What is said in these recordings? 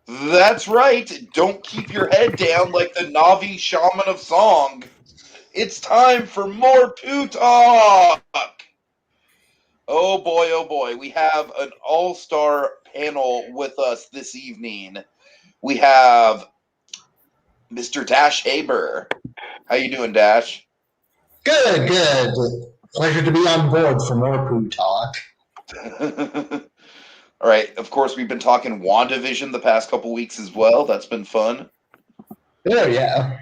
That's right. Don't keep your head down like the Navi shaman of song. It's time for more Pooh talk. Oh boy, we have an all-star panel with us this evening. We have Mr. Dash Haber. How you doing, Dash? Good. Pleasure to be on board for more Pooh talk. All right. Of course, we've been talking WandaVision the past couple weeks as well. That's been fun. Oh, yeah.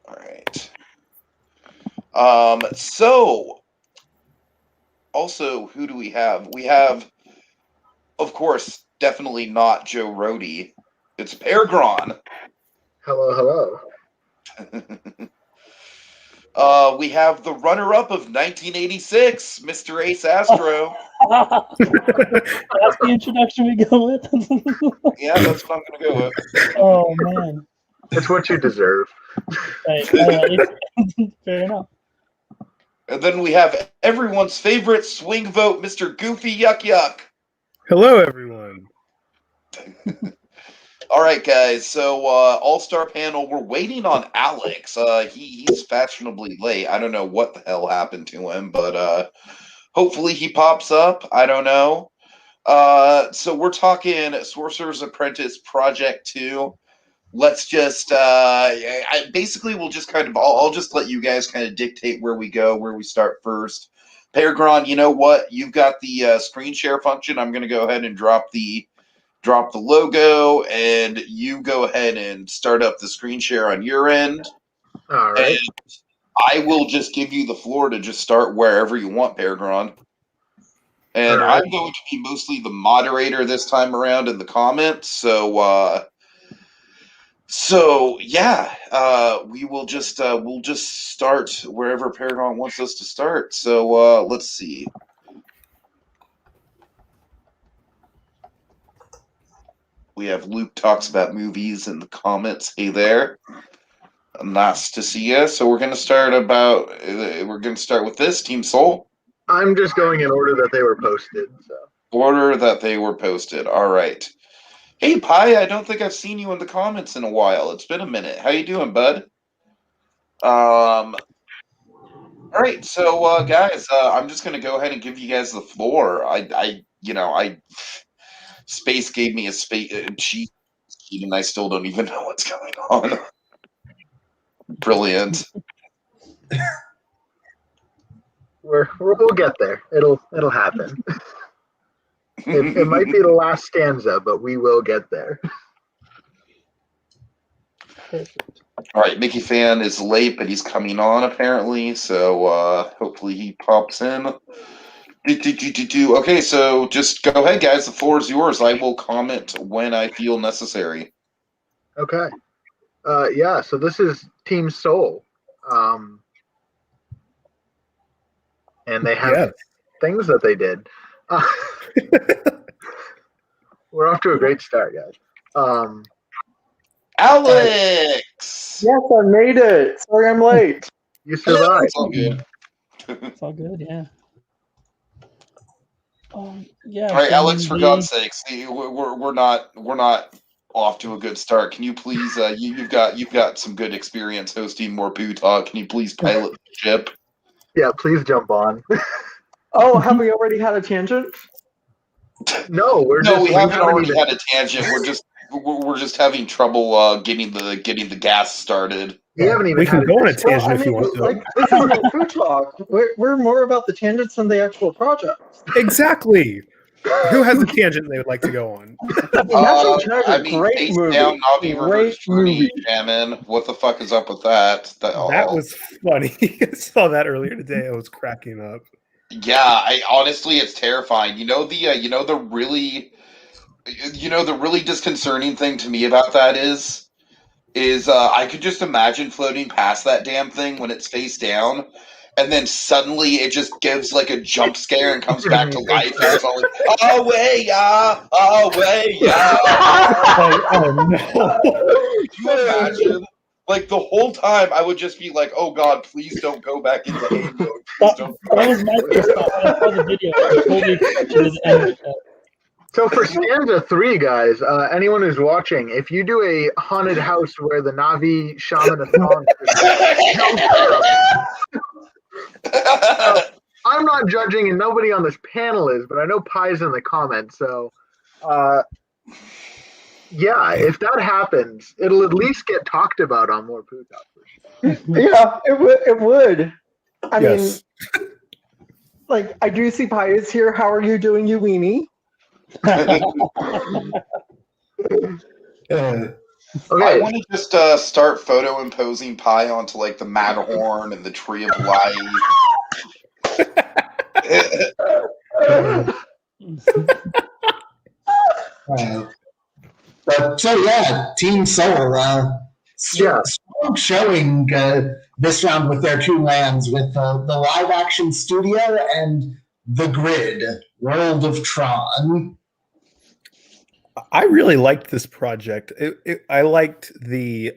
All right. So, also, who do we have? We have, of course, definitely not Joe Rody. It's PerGron. Hello. We have the runner-up of 1986, Mr. AceAstro. That's the introduction we go with. Yeah, that's what I'm going to go with. Oh man, It's what you deserve. right. Fair enough. And then we have everyone's favorite swing vote, Mr. Goofy Yuk-Yuk. Hello, everyone. All right, guys. So, all-star panel. We're waiting on Alex. He's fashionably late. I don't know what the hell happened to him, but hopefully he pops up. I don't know. So we're talking Sorcerer's Apprentice Project 2. Let's just basically we'll just kind of I'll just let you guys kind of dictate where we go, where we start first. PerGron, you know what? You've got the screen share function. I'm going to go ahead and drop the logo, and you go ahead and start up the screen share on your end. All right. And I will just give you the floor to just start wherever you want, PerGron. And right. I'm going to be mostly the moderator this time around in the comments. So yeah, we will just we'll just start wherever PerGron wants us to start. So let's see. We have Luke talks about movies in the comments. Hey there, nice to see you. So we're gonna start with this Team Soul. I'm just going in order that they were posted. So. Order that they were posted. All right. Hey Pi, I don't think I've seen you in the comments in a while. It's been a minute. How you doing, bud? All right. So guys, I'm just gonna go ahead and give you guys the floor. Space gave me a cheat, and I still don't even know what's going on. Brilliant. We'll get there. It'll happen. It might be the last stanza, but we will get there. All right, Mickey Fan is late, but he's coming on apparently. So hopefully he pops in. Okay, so just go ahead, guys. The floor is yours. I will comment when I feel necessary. Okay. Yeah. So this is Team Soul, and they have things that they did. We're off to a great start, guys. Alex! Yes, I made it. Sorry I'm late. You survived. It's all good. It's all good, yeah. Yeah. All right, Alex. For God's sakes, we're not off to a good start. Can you please? You've got some good experience hosting more Pooh talk. Can you please pilot the ship? Yeah, please jump on. Oh, have we already had a tangent? No, we haven't already had a tangent. We're just having trouble getting the gas started. We haven't even. We can go on a tangent if you want to. Like, this isn't Pooh talk. We're more about the tangents than the actual project. Exactly. Who has a tangent they would like to go on? Great movie. Down, Navi Great movie. Jamming. What the fuck is up with that? That was funny. I saw that earlier today. I was cracking up. Yeah, honestly, it's terrifying. The really disconcerting thing to me about that is I could just imagine floating past that damn thing when it's face down, and then suddenly it just gives like a jump scare and comes back to life, and it's all like, away, yeah. Oh no! Can you imagine? Like the whole time, I would just be like, "Oh God, please don't go back into game mode. Please That, don't." that was my first thought. When I saw the video, I totally expected it to end like that. So for stanza 3, guys, anyone who's watching, if you do a haunted house where the Navi shaman of song, I'm not judging, and nobody on this panel is, but I know Pie's in the comments. So, yeah, if that happens, it'll at least get talked about on More Pooh Talk for sure. Yeah, it would. I Yes. mean, like, I do see Pie is here. How are you doing, you weenie? Uh, I Okay, want to just start photo imposing Pi onto like the Matterhorn and the Tree of Life. so yeah, Team Soul. Yeah. Strong showing this round with their 2 lands with the live action studio and the grid, World of Tron. I really liked this project. I liked the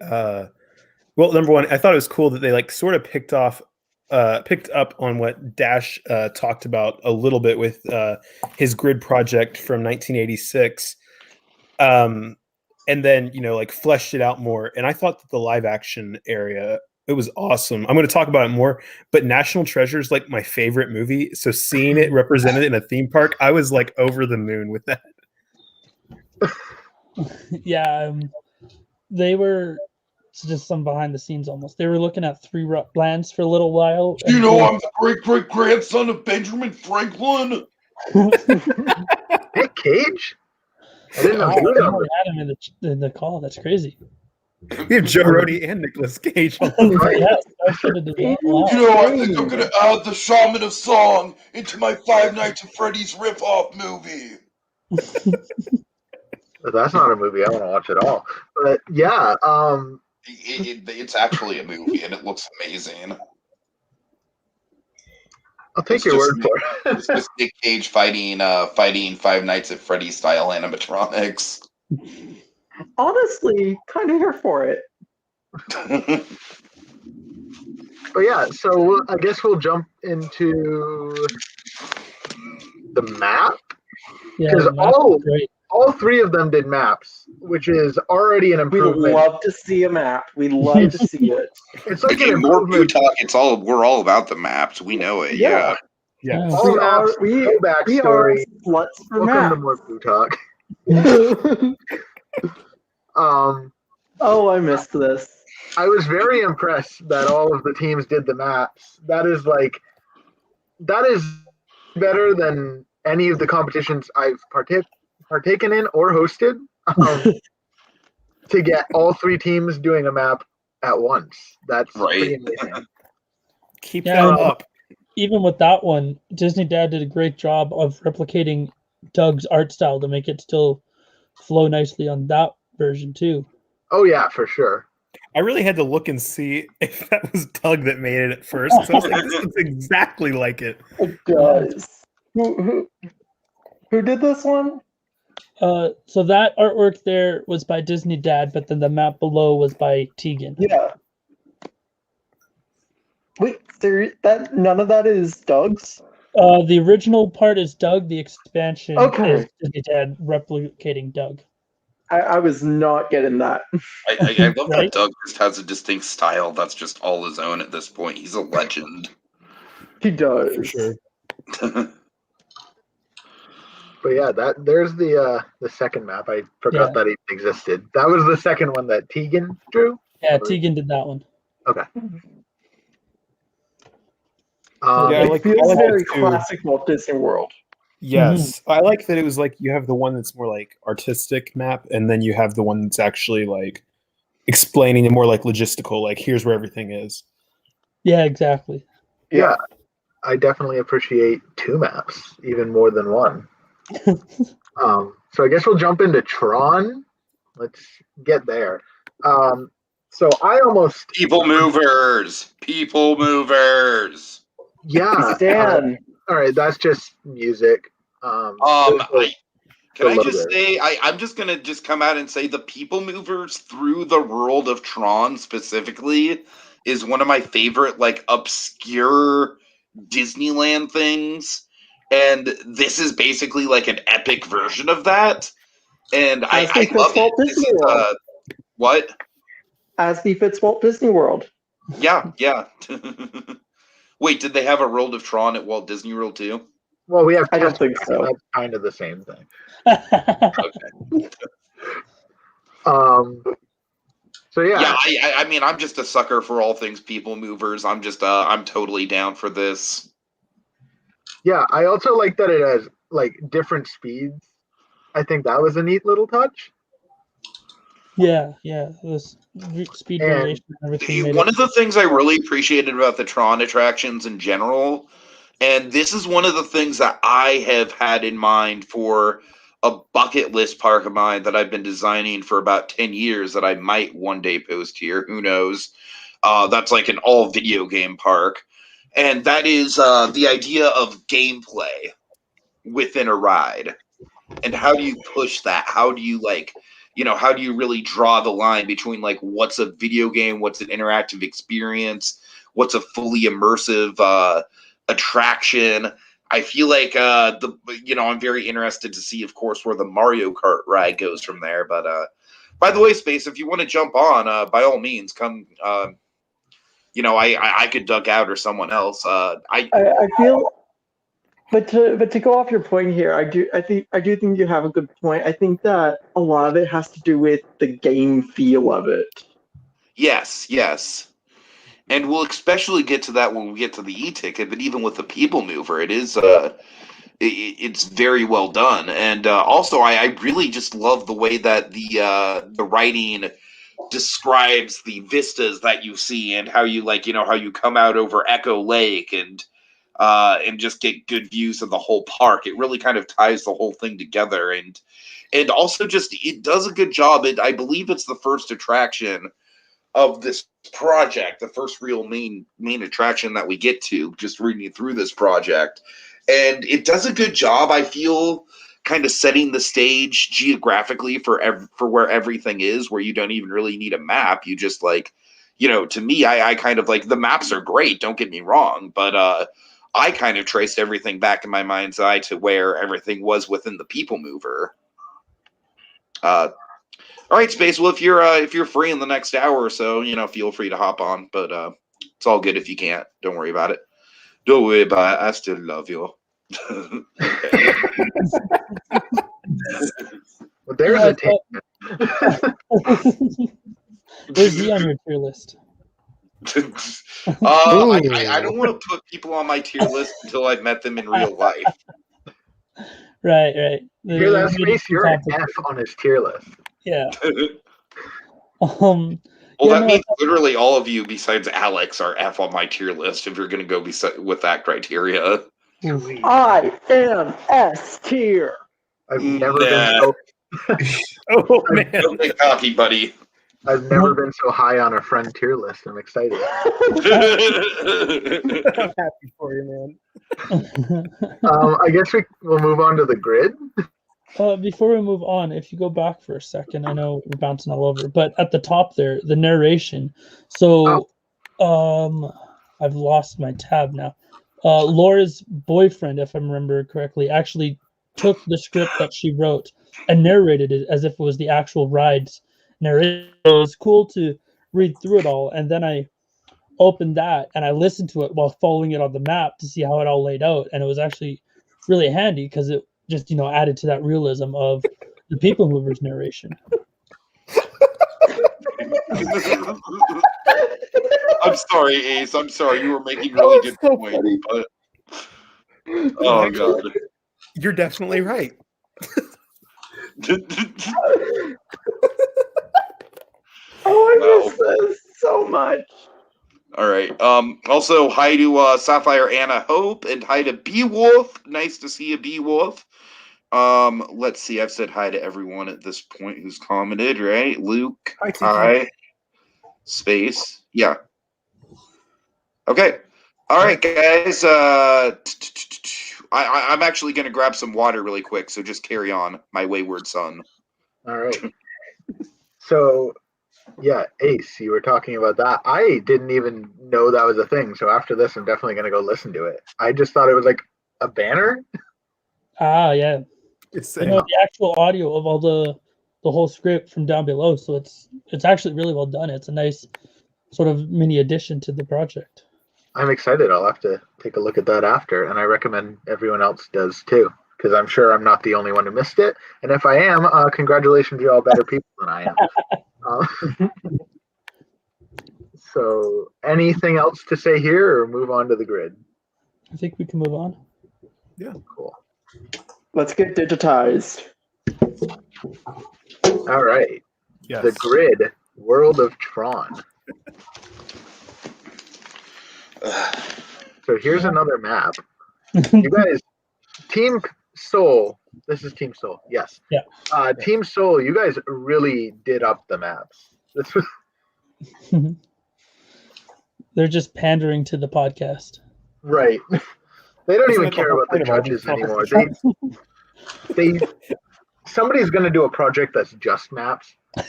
well, number one, I thought it was cool that they like sort of picked up on what Dash talked about a little bit with his grid project from 1986, and then like fleshed it out more. And I thought that the live action area, it was awesome. I'm going to talk about it more, but National Treasure is like my favorite movie. So seeing it represented in a theme park, I was like over the moon with that. Yeah, they were just some behind the scenes almost. They were looking at 3 lands for a little while. You know, I'm the great grandson of Benjamin Franklin. Nick Cage? I didn't know I he was on only had him in the call. That's crazy. We have Joe Rody and Nicolas Cage. Yes, I should have done that. Wow. You know, I think I'm gonna add the Shaman of Song into my Five Nights at Freddy's riff-off movie. That's not a movie I want to watch at all. But yeah, It's actually a movie, and it looks amazing. I'll take It's your just word for it. It's just Nick Cage fighting Five Nights at Freddy's style animatronics. Honestly, kind of here for it. But yeah, so I guess we'll jump into the map. Yeah, Because the map is great. all 3 of them did maps, which is already an We improvement. love to see a map. We love to see it. It's like an In more Pooh improvement. Talk, we're all about the maps. We know it. Yeah. Yeah. All We are- maps, we- no We are backstory. sluts for Welcome to maps. More Pooh Talk. Oh, I missed this. I was very impressed that all of the teams did the maps. That is better than any of the competitions I've partaken in or hosted. To get all 3 teams doing a map at once. That's pretty Right. amazing. Keep Yeah, that up. Even with that one, Disney Dad did a great job of replicating Doug's art style to make it still flow nicely on that version too. Oh yeah, for sure. I really had to look and see if that was Doug that made it at first. So I was like, this looks exactly like it. It does. Who did this one? So that artwork there was by Disney Dad, but then the map below was by Tegan. Yeah. Wait, that none of that is Doug's? The original part is Doug. The expansion Okay. is Disney Dad replicating Doug. I was not getting that. I love Right? that Doug just has a distinct style that's just all his own at this point. He's a legend. He does. For sure. But yeah, there's the second map. I forgot that it existed. That was the second one that Tegan drew. Yeah, Tegan did that one. Okay. Yeah, I It like- feels I like very it too. classic Walt Disney World. Yes. I like that it was like you have the one that's more like artistic map, and then you have the one that's actually like explaining it more like logistical, like here's where everything is. Yeah, exactly. Yeah, I definitely appreciate 2 maps, even more than 1. So I guess we'll jump into Tron. Let's get there. So I almost People movers. yeah. Stan. All right, that's just music. I Can I just say, I'm just going to just come out and say the People Movers through the world of Tron specifically is one of my favorite, like, obscure Disneyland things. And this is basically like an epic version of that. And I love it. Disney World. What? As befits Walt Disney World. Yeah. Wait, did they have a World of Tron at Walt Disney World too? Well, we have. I don't think so. That's kind of the same thing. Okay. So yeah. Yeah, I mean, I'm just a sucker for all things People Movers. I'm just, I'm totally down for this. Yeah, I also like that it has like different speeds. I think that was a neat little touch. Yeah, this speed And variation and everything. One of the things I really appreciated about the Tron attractions in general, and this is one of the things that I have had in mind for a bucket list park of mine that I've been designing for about 10 years that I might one day post here. Who knows? That's like an all video game park. And that is the idea of gameplay within a ride. And how do you push that? How do you how do you really draw the line between like what's a video game, what's an interactive experience, what's a fully immersive attraction? I feel like I'm very interested to see, of course, where the Mario Kart ride goes from there. But by the way, Space, if you want to jump on, by all means, come. I could duck out or someone else. I feel, but to go off your point here, I do think you have a good point. I think that a lot of it has to do with the game feel of it. Yes. And we'll especially get to that when we get to the e-ticket, but even with the People Mover, it is it's very well done. And also, I really just love the way that the writing describes the vistas that you see and how you how you come out over Echo Lake and just get good views of the whole park. It really kind of ties the whole thing together, and also just it does a good job. I believe it's the first attraction of this project, the first real main attraction that we get to, just reading through this project. And it does a good job, I feel, kind of setting the stage geographically for where everything is, where you don't even really need a map. You just to me, I kind of like, the maps are great, don't get me wrong, but I kind of traced everything back in my mind's eye to where everything was within the People Mover. All right, Space. Well, if you're free in the next hour or so, feel free to hop on. But it's all good if you can't. Don't worry about it. Don't worry about it. I still love you. Well, there's a take. Where's he on your tier list? I don't want to put people on my tier list until I've met them in real life. Right. Hear that, Space? You're an F on his tier list. Yeah. Well, that means literally all of you besides Alex are F on my tier list if you're going to go with that criteria. I am S tier. I've never been so. Oh man, don't get cocky, buddy. I've never been so high on a friend tier list. I'm excited. I'm happy for you, man. I guess we'll move on to the grid. Before we move on, if you go back for a second, I know we're bouncing all over, but at the top there, the narration. So, I've lost my tab now. Laura's boyfriend, if I remember correctly, actually took the script that she wrote and narrated it as if it was the actual ride's narration. So it was cool to read through it all, and then I opened that and I listened to it while following it on the map to see how it all laid out, and it was actually really handy because it just added to that realism of the People Movers narration. I'm sorry, Ace. I'm sorry. You were making really good points. But... Oh god, you're definitely right. I miss this so much. All right. Also, hi to Sapphire Anna Hope and hi to Beewolf. Nice to see you, Beewolf. Let's see. I've said hi to everyone at this point who's commented, right? Luke, hi. Tiki. Hi. Space. Yeah. Okay. All right, guys. I'm actually going to grab some water really quick, so just carry on, my wayward son. All right. So, yeah, Ace, you were talking about that. I didn't even know that was a thing. So after this, I'm definitely going to go listen to it. I just thought it was like a banner. Ah, yeah. It's You know, the actual audio of all the whole script from down below. So it's actually really well done. It's a nice sort of mini addition to the project. I'm excited. I'll have to take a look at that after. And I recommend everyone else does too, because I'm sure I'm not the only one who missed it. And if I am, congratulations, you're all better people than I am. So anything else to say here or move on to the grid? I think we can move on. yeah. Cool. Let's get digitized. All right. Yes. The grid, World of Tron. So here's another map. You guys, Team Soul. This is Team Soul. Yes. Yeah. Team Soul. You guys really did up the maps. This was They're just pandering to the podcast. right. They don't Isn't even that the care whole about the point of all these judges anymore. competitions? They somebody's going to do a project that's just maps. Not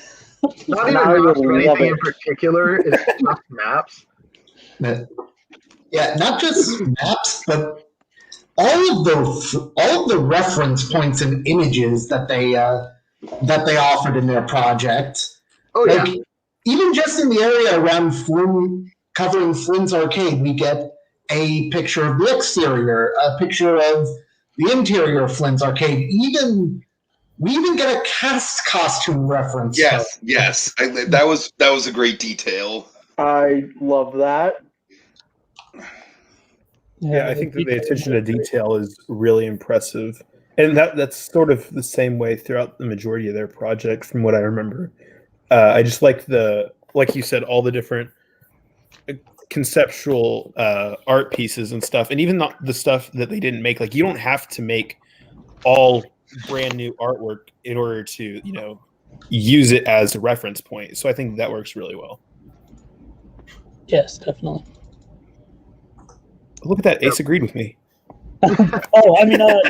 even I maps would or love anything it. in particular. It's just maps. Yeah, not just maps, but all of the reference points and images that they offered in their project. Oh Like yeah. even just in the area around Flynn, covering Flynn's arcade, we get a picture of the exterior, a picture of the interior of Flynn's arcade. We even get a cast costume reference. Yes, yes. That was a great detail. I love that. Yeah, I think that the attention to detail is really impressive, and that's sort of the same way throughout the majority of their projects, from what I remember. I just like like you said, all the different conceptual art pieces and stuff, and even the stuff that they didn't make. Like, you don't have to make all brand new artwork in order to, use it as a reference point. So I think that works really well. Yes, definitely. Look at that. Ace agreed with me. Oh, I mean, no,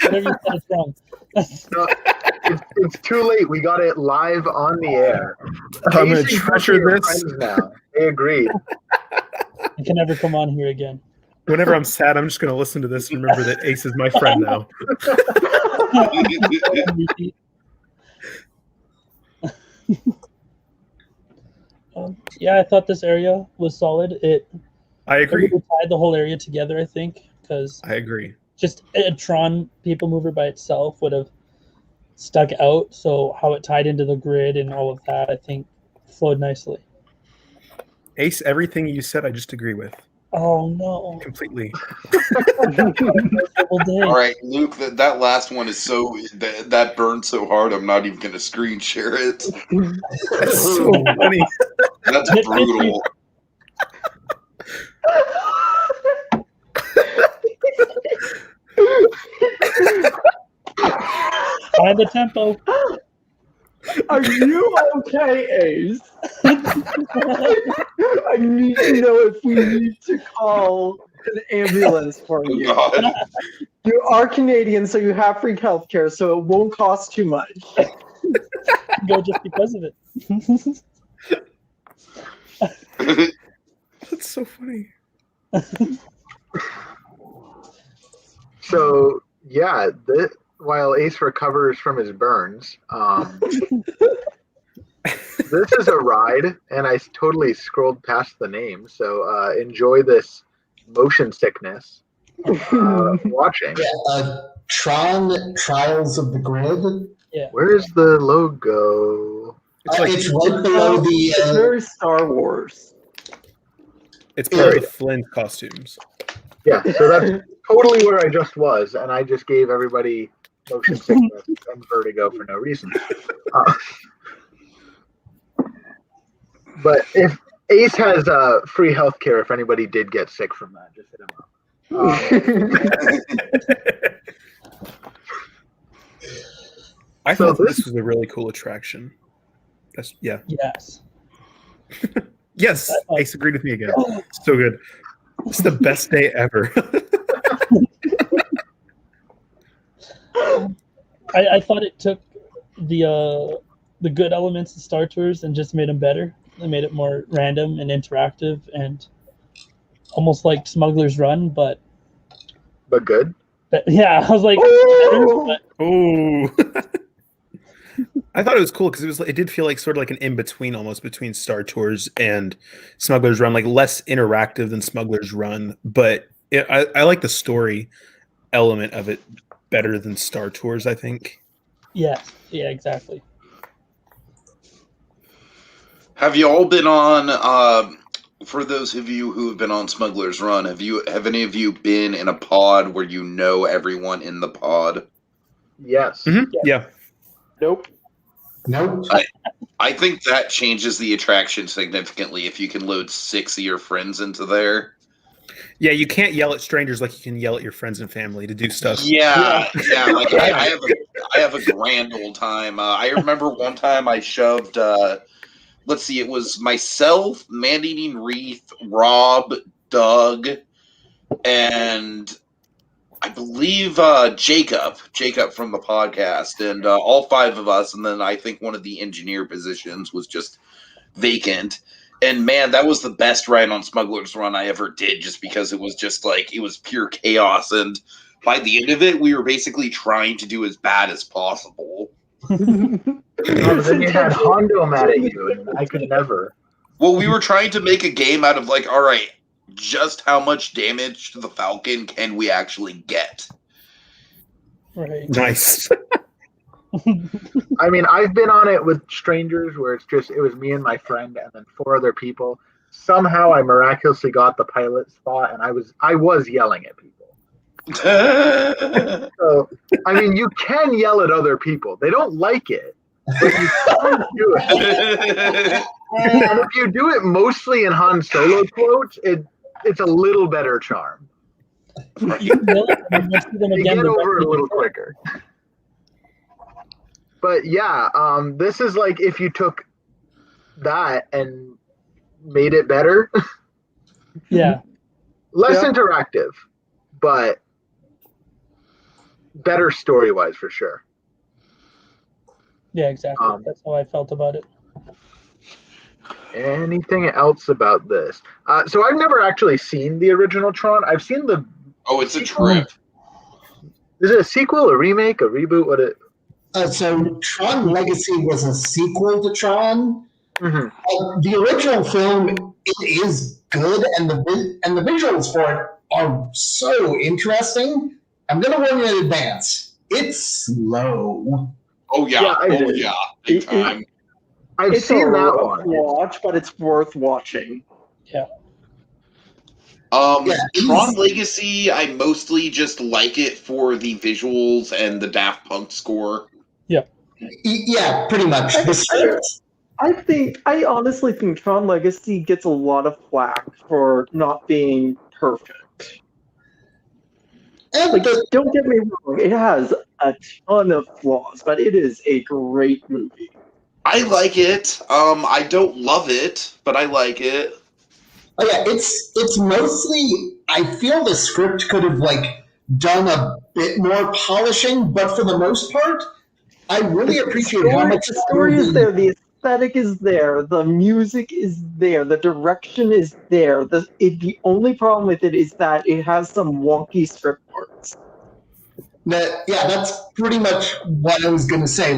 whatever you said is wrong. No, it's too late. We got it live on the air. I'm going to Casey, treasure your this. friends now. They agreed. I can never come on here again. Whenever I'm sad, I'm just going to listen to this and remember that Ace is my friend now. Yeah, I thought this area was solid. I agree. It tied the whole area together, I think, because I agree. just a Tron people mover by itself would have stuck out. So how it tied into the grid and all of that, I think, flowed nicely. Ace, everything you said, I just agree with. Oh no! Completely. All right, Luke, that last one is that burned so hard. I'm not even going to screen share it. That's so funny. That's brutal. Find the tempo. Are you okay, Ace? I need to know if we need to call an ambulance for Oh, you. God. You are Canadian, so you have free healthcare, so it won't cost too much. Go just because of it. That's so funny. So yeah, while Ace recovers from his burns, this is a ride, and I totally scrolled past the name. So enjoy this motion sickness watching. Yeah, Tron Trials of the Grid. Yeah. Where's the logo? It's right below It's the. very Star Wars. It's part of Flynn's costumes. Yeah, so that's totally where I just was, and I just gave everybody motion sickness and vertigo for no reason. But if Ace has free healthcare, if anybody did get sick from that, just hit him up. I So thought this was a really cool attraction. Yeah. Yes. Yes, Ace agreed with me again. So good. It's the best day ever. I thought it took the good elements of Star Tours and just made them better. They made it more random and interactive and almost like Smuggler's Run, but good. yeah, I was like, Oh! better, but I thought it was cool because it did feel like sort of like an in between, almost between Star Tours and Smuggler's Run, like less interactive than Smuggler's Run, but I like the story element of it better than Star Tours, I think. yeah, exactly. Have you all been on? For those of you who have been on Smuggler's Run, have any of you been in a pod where you know everyone in the pod? Yes. Mm-hmm. Yeah. Nope. Nope. I think that changes the attraction significantly if you can load 6 of your friends into there. Yeah, you can't yell at strangers like you can yell at your friends and family to do stuff. Yeah. Like I have a grand old time. I remember one time I shoved. Let's see, it was myself, Man-Eating Wreath, Rob, Doug, and I believe Jacob from the podcast, and all 5 of us, and then I think one of the engineer positions was just vacant. And man, that was the best ride on Smuggler's Run I ever did, just because it was just like, it was pure chaos, and by the end of it, we were basically trying to do as bad as possible. Then you had Hondo mad at you, and I could never. Well, we were trying to make a game out of like, all right, just how much damage to the Falcon can we actually get? Right. Nice. I mean, I've been on it with strangers where it was me and my friend and then 4 other people. Somehow I miraculously got the pilot spot, and I was yelling at people. So, I mean, you can yell at other people. They don't like it, but you can do it. And if you do it mostly in Han Solo quotes, it's a little better charm. You will, and you'll see them You again get the over rest it a of little the- quicker. But yeah, this is like if you took that and made it better. Yeah. Less Yeah. interactive, but better story-wise for sure. Yeah, exactly. Um, That's how I felt about it. Anything else about this? So I've never actually seen the original Tron. I've seen the. Oh, it's a trip. Is it a sequel, a remake, a reboot? So Tron Legacy was a sequel to Tron. Mhm. The original film, it is good, and the visuals for it are so interesting. I'm gonna warn you in advance. It's slow. Oh yeah, Yeah, I oh did. yeah, big It- time. I've It's seen a that rough one. watch, but it's worth watching. Yeah, Tron Legacy, I mostly just like it for the visuals and the Daft Punk score. Yeah, pretty much. The script. I honestly think Tron Legacy gets a lot of flack for not being perfect. And Like, don't get me wrong, it has a ton of flaws, but it is a great movie. I like it. I don't love it, but I like it. Oh yeah, it's mostly. I feel the script could have done a bit more polishing, but for the most part, I really appreciate how much The story is there, the aesthetic is there, the music is there, the direction is there. The only problem with it is that it has some wonky script parts. That's pretty much what I was gonna say.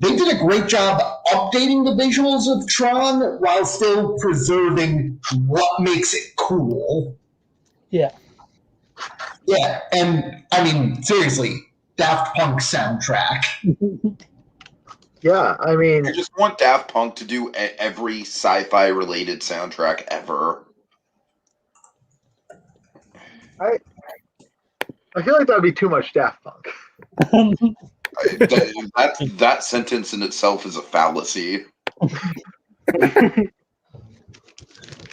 They did a great job updating the visuals of Tron while still preserving what makes it cool. Yeah. Yeah, and I mean, seriously, Daft Punk soundtrack. Yeah, I mean, I just want Daft Punk to do every sci-fi related soundtrack ever. I feel like that would be too much Daft Punk. That sentence in itself is a fallacy.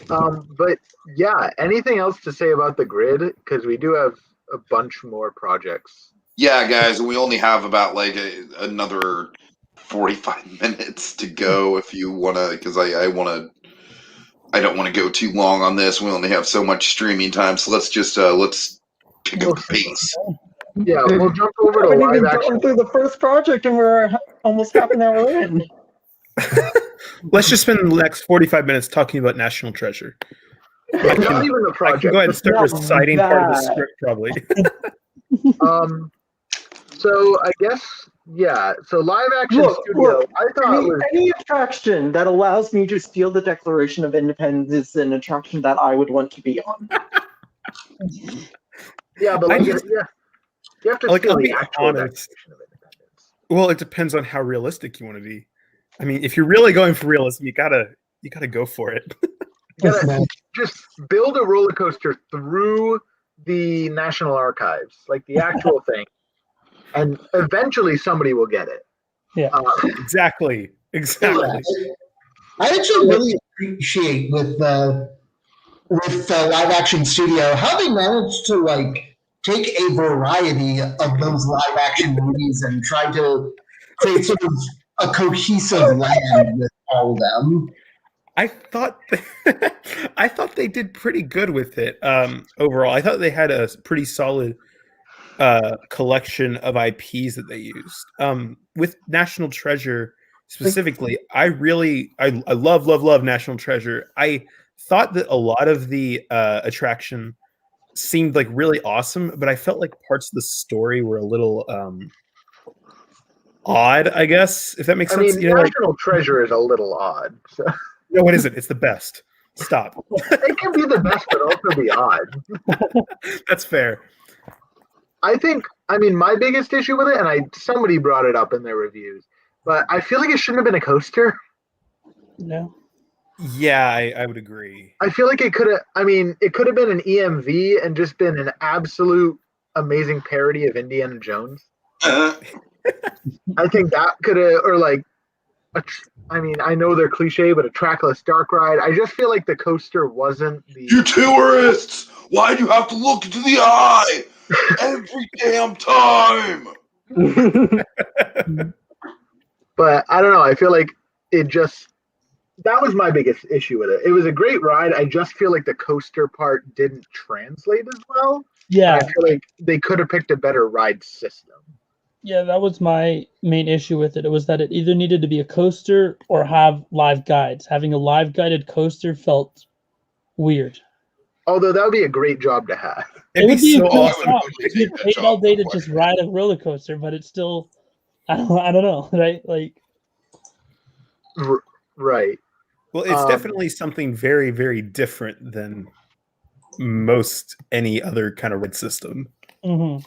But yeah, anything else to say about the grid? Because we do have a bunch more projects. Yeah, guys, we only have about another 45 minutes to go if you want to, because I don't want to go too long on this. We only have so much streaming time, so let's just let's pick up the pace. Yeah, we'll jump over to We haven't even live action. gotten through the first project, and we're almost half an hour in. Let's just spend the next 45 minutes talking about National Treasure. Not even the I project. can go ahead and start Now reciting part of the that- script, probably. So I guess, yeah. So live action studio. I thought was Any attraction that allows me to steal the Declaration of Independence is an attraction that I would want to be on. yeah, but like, you have to Like, steal I'll the be actual honest. Declaration of Independence. Well, it depends on how realistic you want to be. I mean, if you're really going for realism, you gotta go for it. You gotta just build a roller coaster through the National Archives, like the actual thing, and eventually somebody will get it. Yeah. Exactly. I actually really appreciate with the live action studio how they managed to like take a variety of those live action movies and try to create sort of a cohesive land with all of them. I thought they did pretty good with it overall. I thought they had a pretty solid collection of IPs that they used. With National Treasure specifically, I love National Treasure. I thought that a lot of the attraction seemed like really awesome, but I felt like parts of the story were a little odd, I guess, if that makes sense. I mean, National Treasure is a little odd. So. No, it isn't. It's the best. Stop. It can be the best, but also be odd. That's fair. I think, my biggest issue with it, and somebody brought it up in their reviews, but I feel like it shouldn't have been a coaster. No. Yeah, I would agree. I feel like it could have been an EMV and just been an absolute amazing parody of Indiana Jones. I think that could have, or like, I know they're cliche, but a trackless dark ride. I just feel like the coaster wasn't the. You tourists! Why do you have to look into the eye every damn time? But I don't know. I feel like that was my biggest issue with it. It was a great ride. I just feel like the coaster part didn't translate as well. Yeah. I feel like they could have picked a better ride system. Yeah, that was my main issue with it. It was that it either needed to be a coaster or have live guides. Having a live guided coaster felt weird. Although that would be a great job to have. It would be so a cool awesome. job. You get paid all day to just ride a roller coaster, but it's still, I don't know, right? Like, Right. Well, it's definitely something very, very different than most any other kind of ride system. mm-hmm.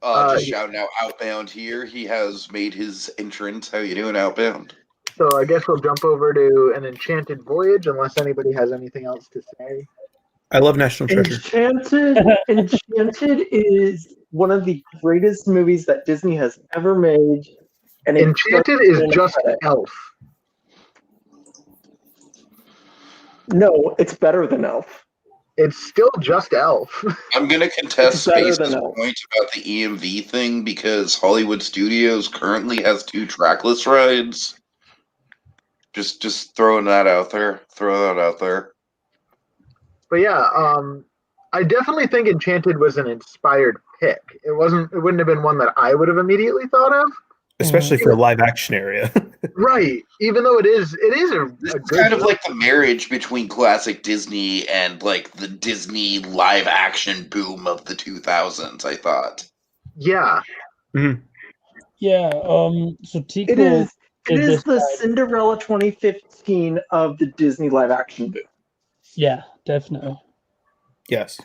Just shouting out Outbound here. He has made his entrance. How you doing, Outbound? So I guess we'll jump over to an Enchanted Voyage, unless anybody has anything else to say. I love National Treasure. Enchanted is one of the greatest movies that Disney has ever made. And Enchanted is just Elf. No, it's better than Elf. It's still just Elf. I'm going to contest better Space's than Elf. point about the EMV thing because Hollywood Studios currently has 2 trackless rides. Just throwing that out there. But yeah, I definitely think Enchanted was an inspired pick. It wouldn't have been one that I would have immediately thought of. Especially for a live action area. Right. Even though it is a This good is kind of like the marriage between classic Disney and like the Disney live action boom of the 2000s, I thought. Yeah. Mm-hmm. Yeah. So Tiki It is this the side. Cinderella 2015 of the Disney live action boom. Yeah, definitely. Yes.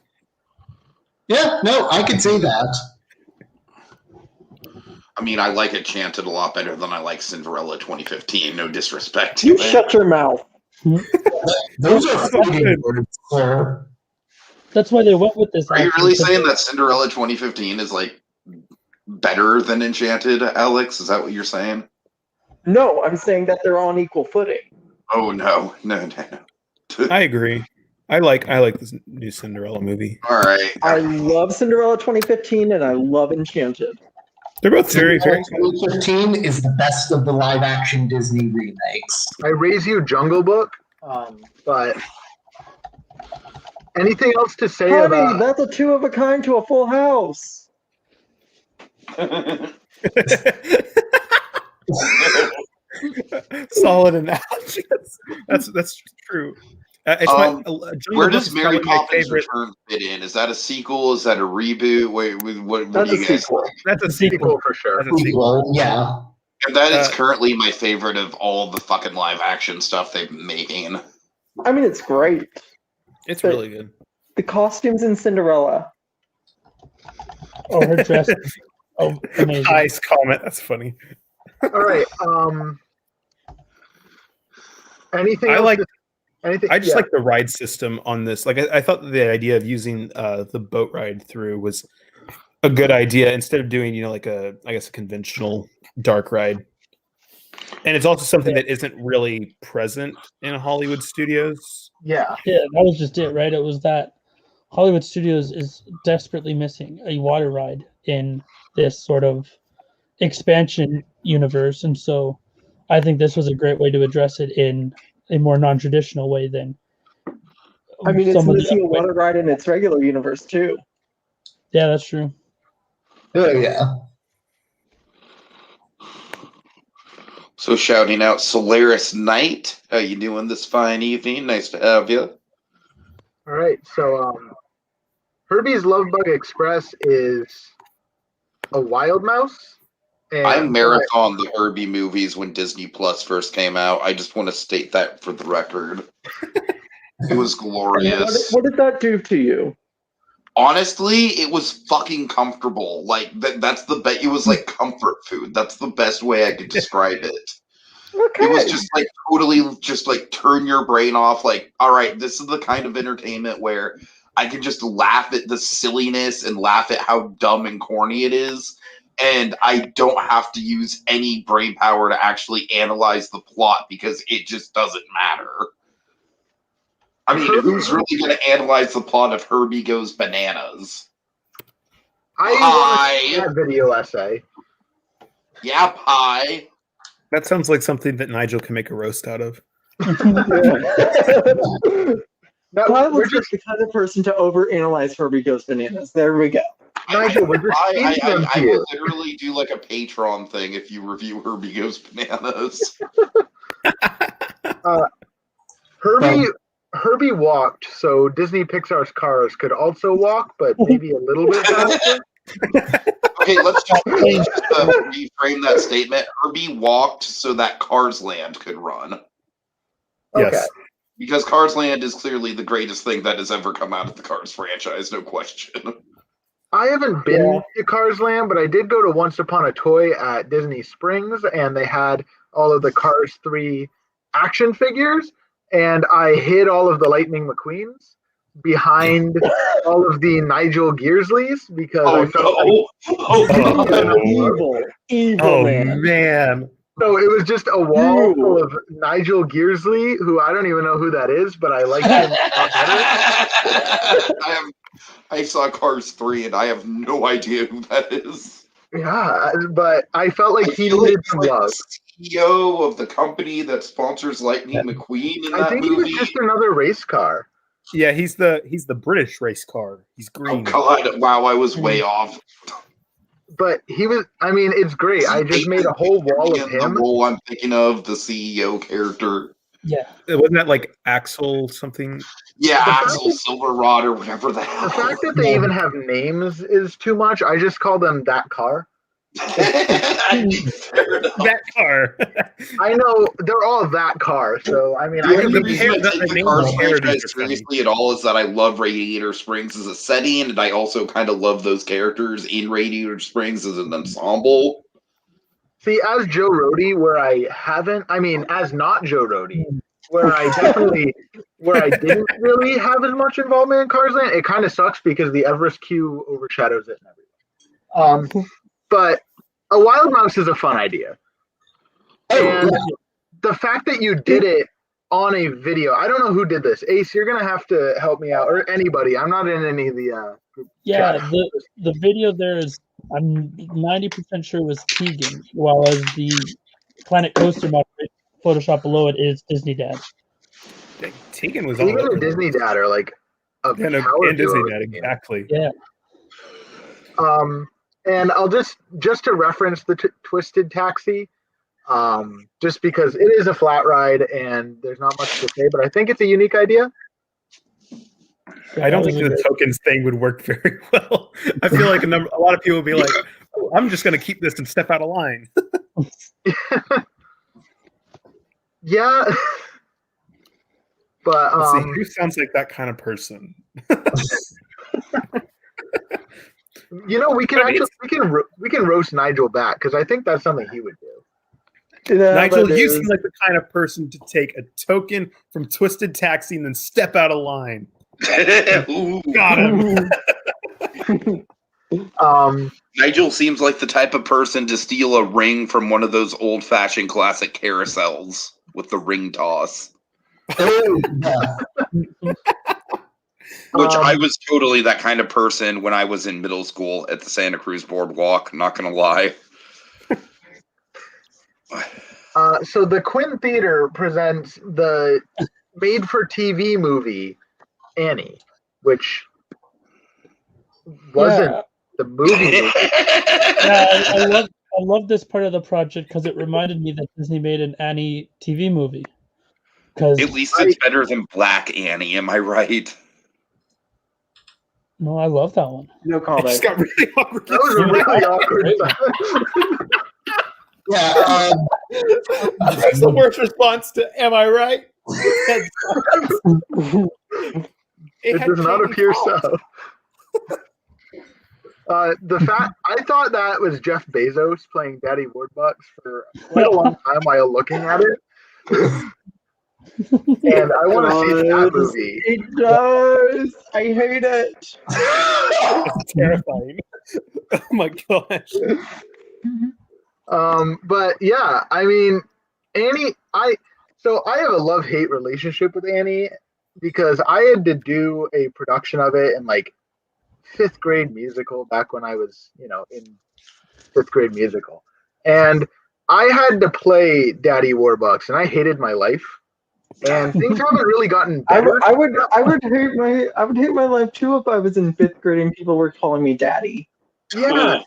Yeah, no, I could say that. I mean, I like Enchanted a lot better than I like Cinderella 2015. No disrespect to You it. shut your mouth. Those are fighting words, sir. That's why they went with this. Are you actually, really because saying that Cinderella 2015 is like better than Enchanted, Alex? Is that what you're saying? No, I'm saying that they're on equal footing. Oh no. I agree. I like this new Cinderella movie. All right. I love Cinderella 2015 and I love Enchanted. They're both very, very good. 2015 is the best of the live action Disney remakes. I Raise You Jungle Book, but Anything else to say Honey, about? that's a 2 of a kind to a full house. Solid analogy. That's true. It's Johnny Where the Book does is Mary probably my Poppins favorite. Return fit in? Is that a sequel? Is that a reboot? What That's do a you guys sequel. think? That's a Sequel sequel. For sure. That's a sequel. Yeah. And that is Uh, currently my favorite of all the fucking live action stuff they've been making. I mean, it's great. It's really good. The costumes in Cinderella. Oh, her dress. Oh, amazing. Nice comment. That's funny. All right. Anything I else? like. Anything? I just yeah. like the ride system on this. Like, I thought the idea of using the boat ride through was a good idea instead of doing, like a conventional dark ride. And it's also something that isn't really present in Hollywood Studios. Yeah. Yeah, that was just it, right? It was that Hollywood Studios is desperately missing a water ride in this sort of expansion universe. And so I think this was a great way to address it in a more non-traditional way than I mean, it's some of the missing a other ways. water ride in its regular universe, too. Yeah, that's true. Oh, yeah. So shouting out Solaris Knight. How you doing this fine evening? Nice to have you. All right. So, Herbie's Love Bug Express is a wild mouse. And I marathoned the Herbie movies when Disney Plus first came out. I just want to state that for the record. It was glorious. What did that do to you? Honestly, it was fucking comfortable. Like that's the best. It was like comfort food. That's the best way I could describe it. Okay. It was just like totally just like turn your brain off. Like, all right, this is the kind of entertainment where I can just laugh at the silliness and laugh at how dumb and corny it is. And I don't have to use any brain power to actually analyze the plot because it just doesn't matter. I mean, who's really going to analyze the plot of Herbie Goes Bananas? I watched that video essay. Yeah, pie. That sounds like something that Nigel can make a roast out of. No, I we're was just the kind of person to overanalyze Herbie Goes Bananas. There we go. Nigel, we're just I will literally do like a Patreon thing if you review Herbie Goes Bananas. Herbie walked, so Disney Pixar's cars could also walk, but maybe a little bit faster. Okay, let's just reframe that statement. Herbie walked so that Cars Land could run. Okay. Yes. Because Cars Land is clearly the greatest thing that has ever come out of the Cars franchise, no question. I haven't been to Cars Land, but I did go to Once Upon a Toy at Disney Springs, and they had all of the Cars 3 action figures, and I hid all of the Lightning McQueens behind all of the Nigel Gearsleys because I felt Evil man. So it was just a wall full of Nigel Gearsley, who I don't even know who that is, but I like him a lot better. I saw Cars 3 and I have no idea who that is. Yeah, but I felt like he needed some love. CEO of the company that sponsors Lightning McQueen in that I think movie. he was just another race car. Yeah, he's the British race car. He's green. Oh God! Wow, I was way off. But he was. I mean, it's great. I just made a whole wall of him. The role I'm thinking of, the CEO character. Yeah, wasn't that like Axel something? Yeah, Axel Silverrod or whatever the hell. The fact that they even have names is too much. I just call them that car. That car. I know they're all that car, so I mean, The only reason I take the Cars franchise seriously at all is that I love Radiator Springs as a setting, and I also kind of love those characters in Radiator Springs as an ensemble. See, as Joe Rohde, as not Joe Rohde, where I didn't really have as much involvement in Cars Land, it kind of sucks because the Everest queue overshadows it and everything. But a wild mouse is a fun idea. And the fact that you did it on a video, I don't know who did this. Ace, you're going to have to help me out, or anybody. I'm not in any of the yeah. The video there is, I'm 90% sure it was Tegan, while as the Planet Coaster model Photoshop below it is Disney Dad. Tegan was Tegan all over and Disney Dad are like of And Power Disney Duo. that exactly. Yeah. And I'll just to reference the Twisted Taxi, just because it is a flat ride and there's not much to say, but I think it's a unique idea. Yeah, I don't that think was a the great- tokens thing would work very well. I feel like a lot of people would be like, oh, I'm just going to keep this and step out of line. Yeah. But Let's see, who sounds like that kind of person? you know, we can I mean, actually we can roast Nigel back because I think that's something he would do. Yeah, Nigel, but you it seem like the kind of person to take a token from Twisted Taxi and then step out of line. Ooh. Got him. Nigel seems like the type of person to steal a ring from one of those old-fashioned classic carousels with the ring toss. Oh, yeah. Which I was totally that kind of person when I was in middle school at the Santa Cruz Boardwalk, not gonna lie. So the Quinn Theater presents the made-for-TV movie Annie, which wasn't Yeah. the movie. Yeah, I love this part of the project because it reminded me that Disney made an Annie TV movie. Because At least it's better than Black Annie, am I right? no, I love that one. no It comment. just got really awkward. That was a really awkward. Yeah. That's the worst response to "Am I right?" It does not appear so. The fact I thought that was Jeff Bezos playing Daddy Warbucks for quite a long time while looking at it, and I want to see that movie. It does. I hate it. It's terrifying. Oh my gosh. But yeah, I mean, Annie, I have a love-hate relationship with Annie because I had to do a production of it in like 5th grade musical back when I was, in 5th grade musical. And I had to play Daddy Warbucks and I hated my life. And things haven't really gotten better. I would hate my life too if I was in 5th grade and people were calling me daddy. Yeah.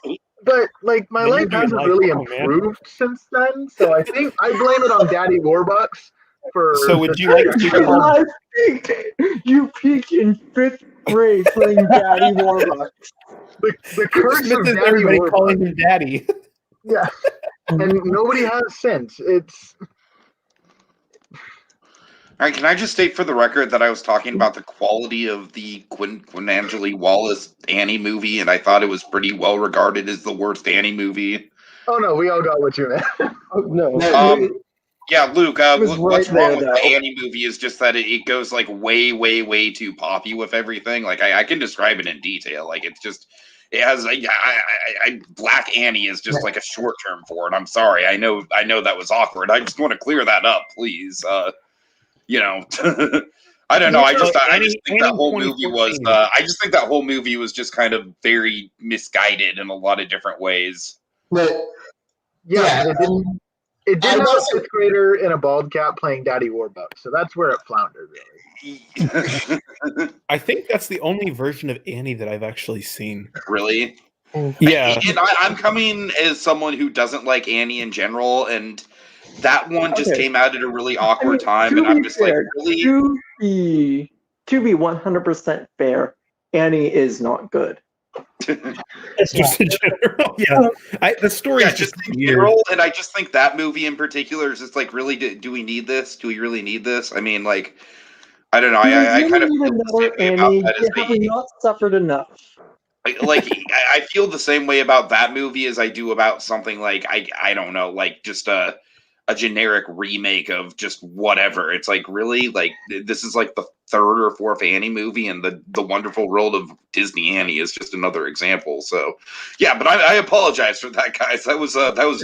But like my Then life you'd be hasn't like, really oh, man. improved since then. So I think I blame it on Daddy Warbucks for So would you like to call I peaked. You peaked in 5th grade playing Daddy Warbucks. the curse of Mrs. Daddy everybody Warbucks? calling him daddy? Yeah. And nobody has since. It's All right, can I just state for the record that I was talking about the quality of the Quinangeli Wallace Annie movie, and I thought it was pretty well regarded as the worst Annie movie. oh no, we all got what you meant. Oh, no. Yeah, Luke, was what's right wrong there, with though. the Annie movie is just that it goes like way, way, way too poppy with everything. Like I can describe it in detail. Like it's just it has Black Annie is just like a short term for it. I'm sorry. I know that was awkward. I just want to clear that up, please. I don't know. I just think that whole movie was. I just think that whole movie was just kind of very misguided in a lot of different ways. But Yeah, it did I have a wasn't- 5th grader in a bald cap playing Daddy Warbucks, so that's where it floundered, really. I think that's the only version of Annie that I've actually seen. Really? Yeah. And I'm coming as someone who doesn't like Annie in general, and that one just Okay. came out at a really awkward time, to and I'm be just fair, like, really? To be 100% fair, Annie is not good. It's not. Just in general. Yeah. The story Yeah, is just just in weird. general, and I just think that movie in particular is just like, really, do we need this? Do we really need this? I mean, like, I don't know. I kind of need feel the another same way about Annie. that as You have not suffered enough. I feel the same way about that movie as I do about something like I don't know, like just a generic remake of just whatever. It's like, really, like this is like the 3rd or 4th Annie movie, and the Wonderful World of Disney Annie is just another example. So yeah, but I apologize for that, guys. That was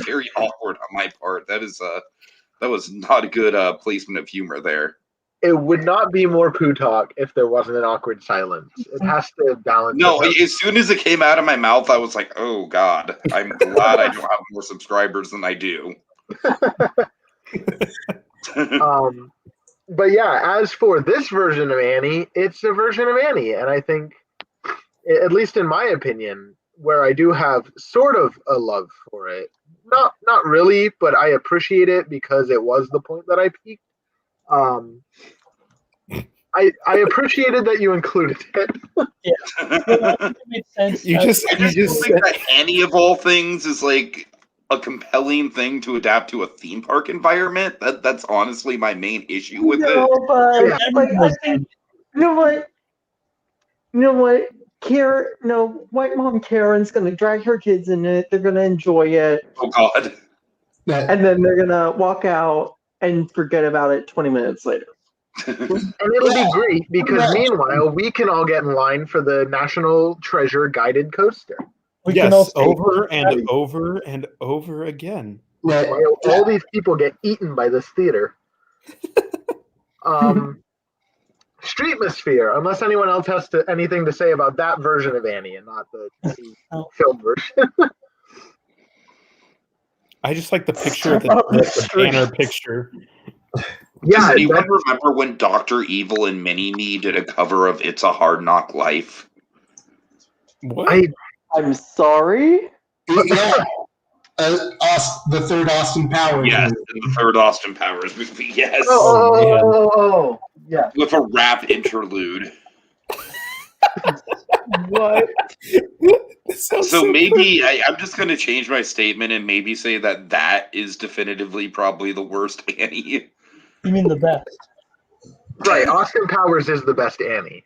very awkward on my part. That was not a good placement of humor there. It would not be more Pooh talk if there wasn't an awkward silence. It has to balance. No, it out. as soon as it came out of my mouth, I was like, oh God, I'm glad I don't have more subscribers than I do. but yeah, as for this version of Annie, it's a version of Annie, and I think, at least in my opinion, where I do have sort of a love for it. Not really, but I appreciate it because it was the point that I peaked. I appreciated that you included it. Yeah, well, it made sense. You I just don't think that Annie of all things is like a compelling thing to adapt to a theme park environment. That's honestly my main issue with No, it. but Yeah. like I think you know what, Karen, no, white mom Karen's gonna drag her kids in it. They're gonna enjoy it, Oh God. and then they're gonna walk out and forget about it 20 minutes later. And it'll be great because meanwhile, we can all get in line for the National Treasure guided coaster. We can Yes, all stay- over and over and over again. While all these people get eaten by this theater. Streetmosphere, unless anyone else has anything to say about that version of Annie and not the film version. I just like the picture, the banner picture. Yeah, Does anyone remember when Dr. Evil and Mini-Me did a cover of It's a Hard Knock Life? What? I'm sorry. Yeah. The third Austin Powers. Yes, movie. in the third Austin Powers movie, yes. Oh, yeah. With a rap interlude. What? So maybe I'm just going to change my statement and maybe say that is definitively probably the worst Annie. You mean the best? Right, Austin Powers is the best Annie.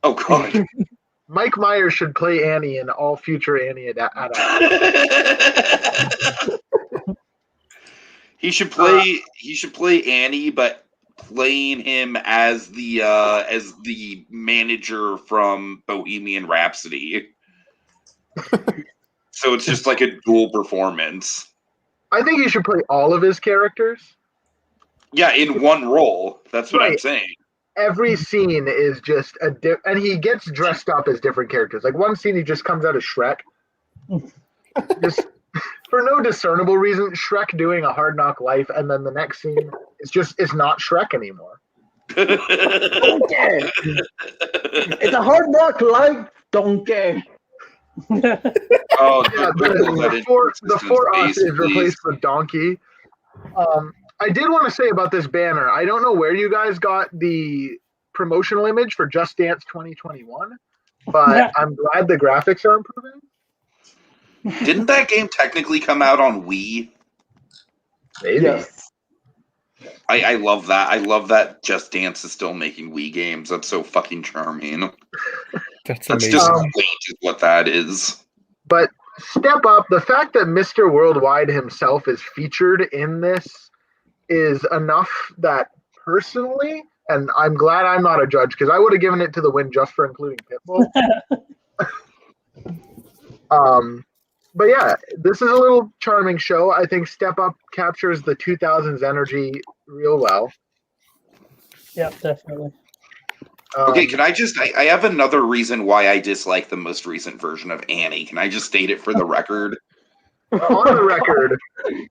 Oh God. Mike Myers should play Annie in all future Annie adaptations. He should play Annie, but playing him as the manager from Bohemian Rhapsody. So it's just like a dual performance. I think he should play all of his characters. Yeah, in one role. That's what I'm saying. Every scene is just and he gets dressed up as different characters. Like one scene, he just comes out as Shrek, just for no discernible reason. Shrek doing a Hard Knock Life, and then the next scene it's not Shrek anymore. Donkey. It's a Hard Knock Life, donkey. Oh, Yeah, the for us is replaced with Donkey. I did want to say about this banner, I don't know where you guys got the promotional image for Just Dance 2021, but I'm glad the graphics are improving. Didn't that game technically come out on Wii? Maybe. Yes. I love that. I love that Just Dance is still making Wii games. That's so fucking charming. That's That's amazing. just quaint is what that is. But step up, the fact that Mr. Worldwide himself is featured in this is enough that personally, and I'm glad I'm not a judge because I would have given it to the win just for including Pitbull. But yeah, this is a little charming show. I think Step Up captures the 2000s energy real well. Yeah, definitely. Okay, can I have another reason why I dislike the most recent version of Annie. Can I just state it for the record? On the record,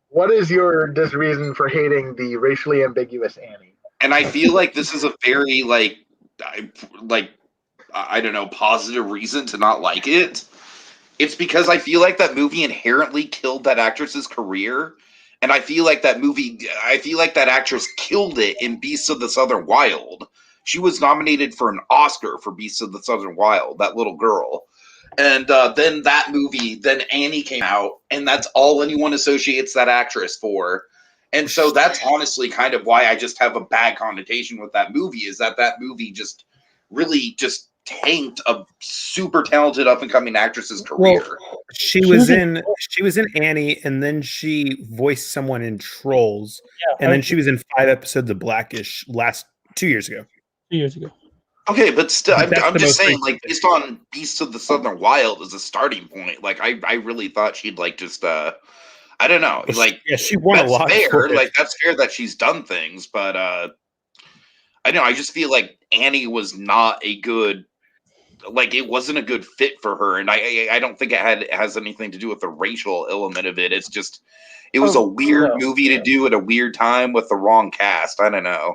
what is your reason for hating the racially ambiguous Annie? And I feel like this is a very I don't know, positive reason to not like it. It's because I feel like that movie inherently killed that actress's career, and I feel like that actress killed it in Beasts of the Southern Wild. She was nominated for an Oscar for Beasts of the Southern Wild, that little girl. And then that movie, then Annie came out, and that's all anyone associates that actress for. And so that's honestly kind of why I just have a bad connotation with that movie, is that movie just really just tanked a super talented up-and-coming actress's career. Well, she was in Annie, and then she voiced someone in Trolls, and then she was in 5 episodes of Blackish 2 years ago. 2 years ago. Okay, but still, I'm just saying, recent like, based on Beasts of the Southern Wild as a starting point, like, I really thought she'd, like, just, I don't know, like, yeah, she won a lot. Fair. Like, that's fair that she's done things, but, I don't know, I just feel like Annie was not a good, like, it wasn't a good fit for her, and I don't think it has anything to do with the racial element of it. It's just, it was a weird movie to do at a weird time with the wrong cast. I don't know.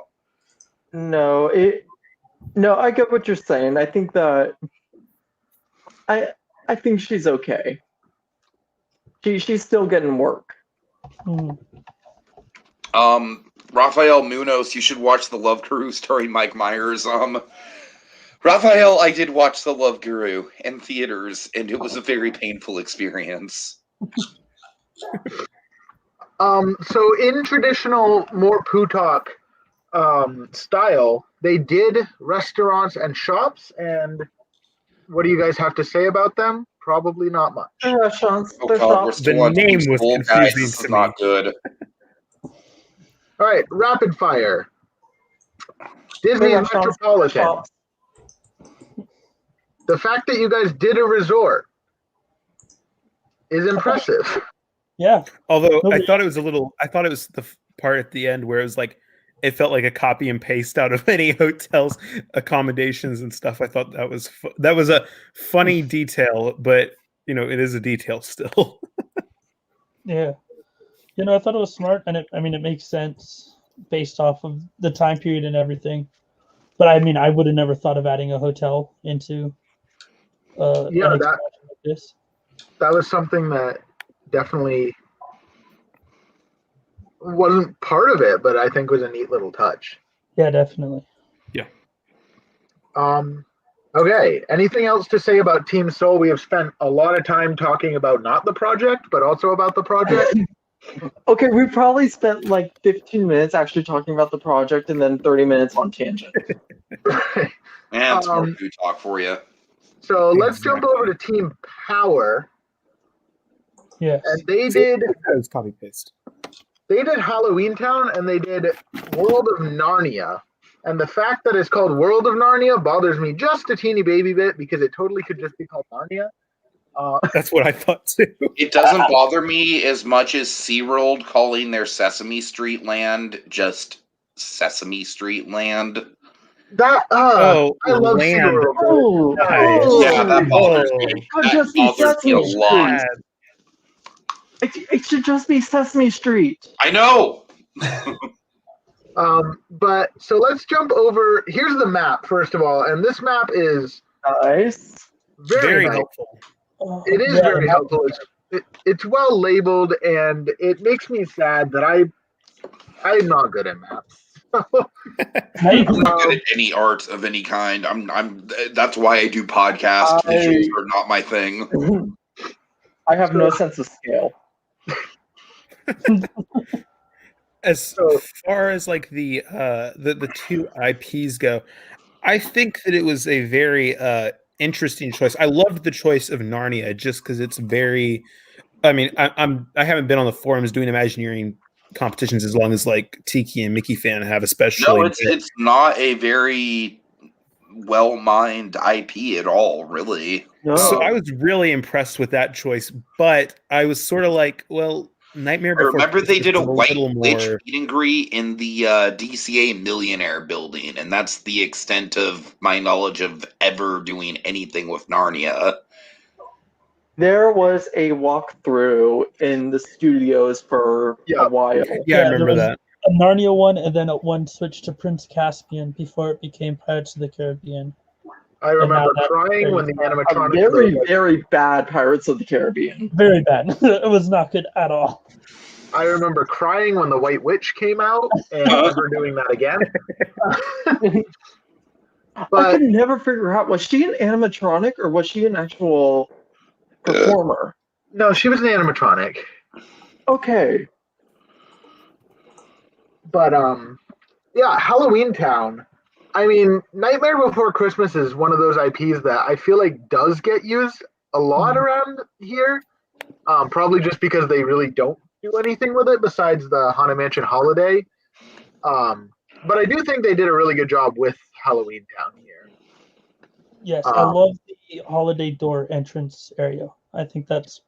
No, I get what you're saying. I think that I think she's okay. She's still getting work. Hmm. Rafael Munoz, you should watch The Love Guru starring Mike Myers. Raphael, I did watch The Love Guru in theaters, and it was a very painful experience. So in traditional, more Pooh Talk style, they did restaurants and shops, and what do you guys have to say about them? Probably not much. They're restaurants, Oh they're god, we're shops. still The on name Team was School, guys. confusing This to is me. not good. All right, rapid fire. They're Disney's restaurants, Metropolitan. shops. The fact that you guys did a resort is impressive. Yeah. Although Nobody- I thought it was the part at the end where it was like it felt like a copy and paste out of any hotel's accommodations and stuff. I thought that was a funny detail, but it is a detail still. Yeah. I thought it was smart, and it makes sense based off of the time period and everything. But I would have never thought of adding a hotel into Yeah, an expansion like this. that was something that definitely wasn't part of it, but I think was a neat little touch. Yeah, definitely. Okay. Anything else to say about Team Soul? We have spent a lot of time talking about not the project, but also about the project. Okay, we probably spent like 15 minutes actually talking about the project and then 30 minutes on tangent. And it's more Pooh Talk for you. So let's jump over to Team Power. Yes. And they did That was copy paste. Halloween Town and they did World of Narnia. And the fact that it's called World of Narnia bothers me just a teeny baby bit because it totally could just be called Narnia. That's what I thought too. It doesn't bother me as much as SeaWorld calling their Sesame Street land just Sesame Street Land. I love land. SeaWorld. Oh, Yeah, that bothers me. It could That just be bothers me a Sesame lot. It should just be Sesame Street. I know. But so let's jump over. Here's the map, first of all. And this map is Nice. very nice. helpful. It is very helpful. It's well labeled, and it makes me sad that I'm not good at maps. I'm not good at any art of any kind. That's why I do podcasts. Visuals are not my thing. I have no sense of scale. As far as like the two IPs go, I think that it was a very interesting choice. I loved the choice of Narnia just because it's very. I haven't been on the forums doing Imagineering competitions as long as like Tiki and Mickey Fan have, especially. No, it's not a very well-mined IP at all, really. No. So I was really impressed with that choice, but I was sort of like, well, Nightmare Before Remember, they did a White little Witch more... meet and greet in the DCA Millionaire building, and that's the extent of my knowledge of ever doing anything with Narnia. There was a walkthrough in the studios for a while. Yeah, I remember that. A Narnia one, and then one switched to Prince Caspian before it became Pirates of the Caribbean. I remember crying when the animatronic. Very, very bad Pirates of the Caribbean. Very bad. It was not good at all. I remember crying when the White Witch came out, and never doing that again. I could never figure out, was she an animatronic or was she an actual performer? No, she was an animatronic. Okay. But yeah, Halloween Town. I mean, Nightmare Before Christmas is one of those IPs that I feel like does get used a lot around here. Probably just because they really don't do anything with it besides the Haunted Mansion Holiday. But I do think they did a really good job with Halloween Town here. Yes, I love the holiday door entrance area. I think that's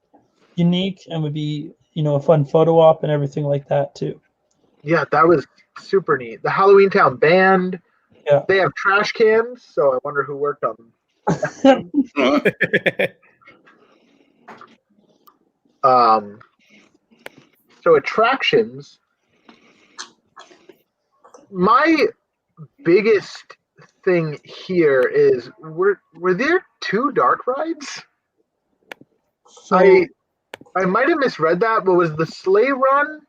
unique and would be, a fun photo op and everything like that too. Yeah, that was super neat. The Halloween Town band. Yeah. They have trash cans, so I wonder who worked on them. So attractions. My biggest thing here is were there 2 dark rides? So, I might have misread that, but was the sleigh run?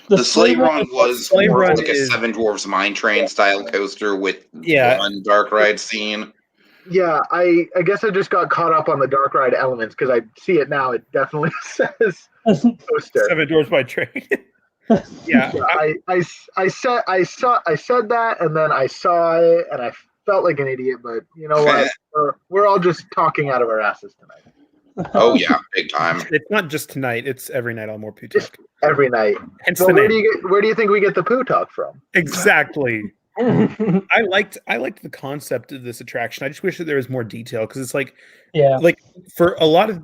The sleigh run was Sleigh more run like a is- Seven Dwarfs Mine Train style coaster with Yeah. one dark ride scene. Yeah, I guess I just got caught up on the dark ride elements because I see it now. It definitely says coaster. 7 Doors by Train. Yeah. Yeah, I said that, and then I saw it, and I felt like an idiot. But you know what? We're all just talking out of our asses tonight. Oh yeah, big time. It's not just tonight, it's every night on More Pooh Just Talk. every night. Hence Well, the where name. do you think we get the Pooh talk from? Exactly. I liked the concept of this attraction. I just wish that there was more detail because it's like for a lot of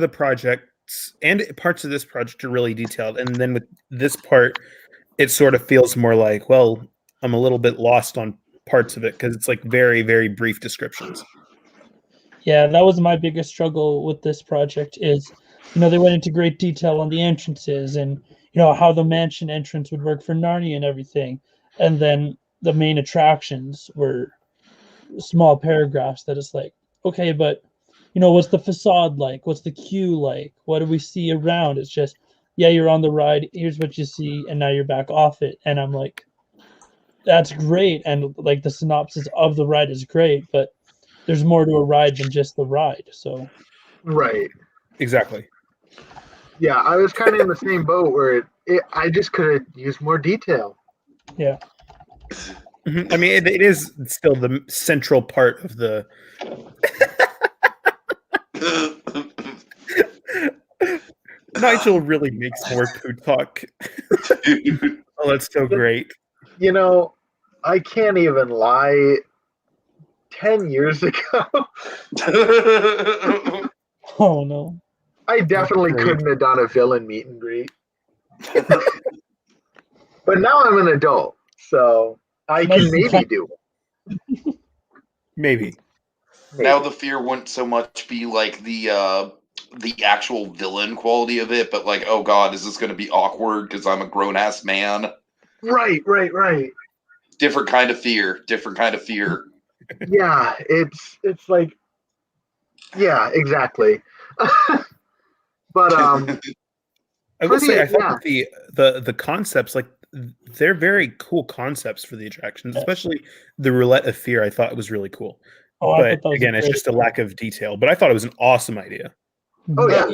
the projects and parts of this project are really detailed, and then with this part, it sort of feels more like, well, I'm a little bit lost on parts of it because it's like very, very brief descriptions. Yeah, that was my biggest struggle with this project is, they went into great detail on the entrances and, how the mansion entrance would work for Narnia and everything. And then the main attractions were small paragraphs that is like, okay, but, what's the facade like? What's the queue like? What do we see around? It's just, yeah, you're on the ride. Here's what you see. And now you're back off it. And I'm like, that's great. And like the synopsis of the ride is great, but there's more to a ride than just the ride. So, Right. Exactly. Yeah, I was kind of in the same boat where I just could have used more detail. yeah. I mean, it is still the central part of the. Nigel really makes More Pooh Talk. Oh, that's so great. I can't even lie. 10 years ago, Oh, no. I definitely Great. couldn't have done a villain meet and greet. But now I'm an adult, so I can maybe do it. Maybe. Now the fear wouldn't so much be like the actual villain quality of it, but like, oh god, is this going to be awkward because I'm a grown ass man? Right. Different kind of fear. Yeah, it's like, yeah, exactly. But I will say, I yeah. thought that the concepts, like, they're very cool concepts for the attractions, especially the Roulette of Fear. I thought it was really cool. Oh, I But thought that was again, it's great. just a lack of detail. But I thought it was an awesome idea. Oh yeah.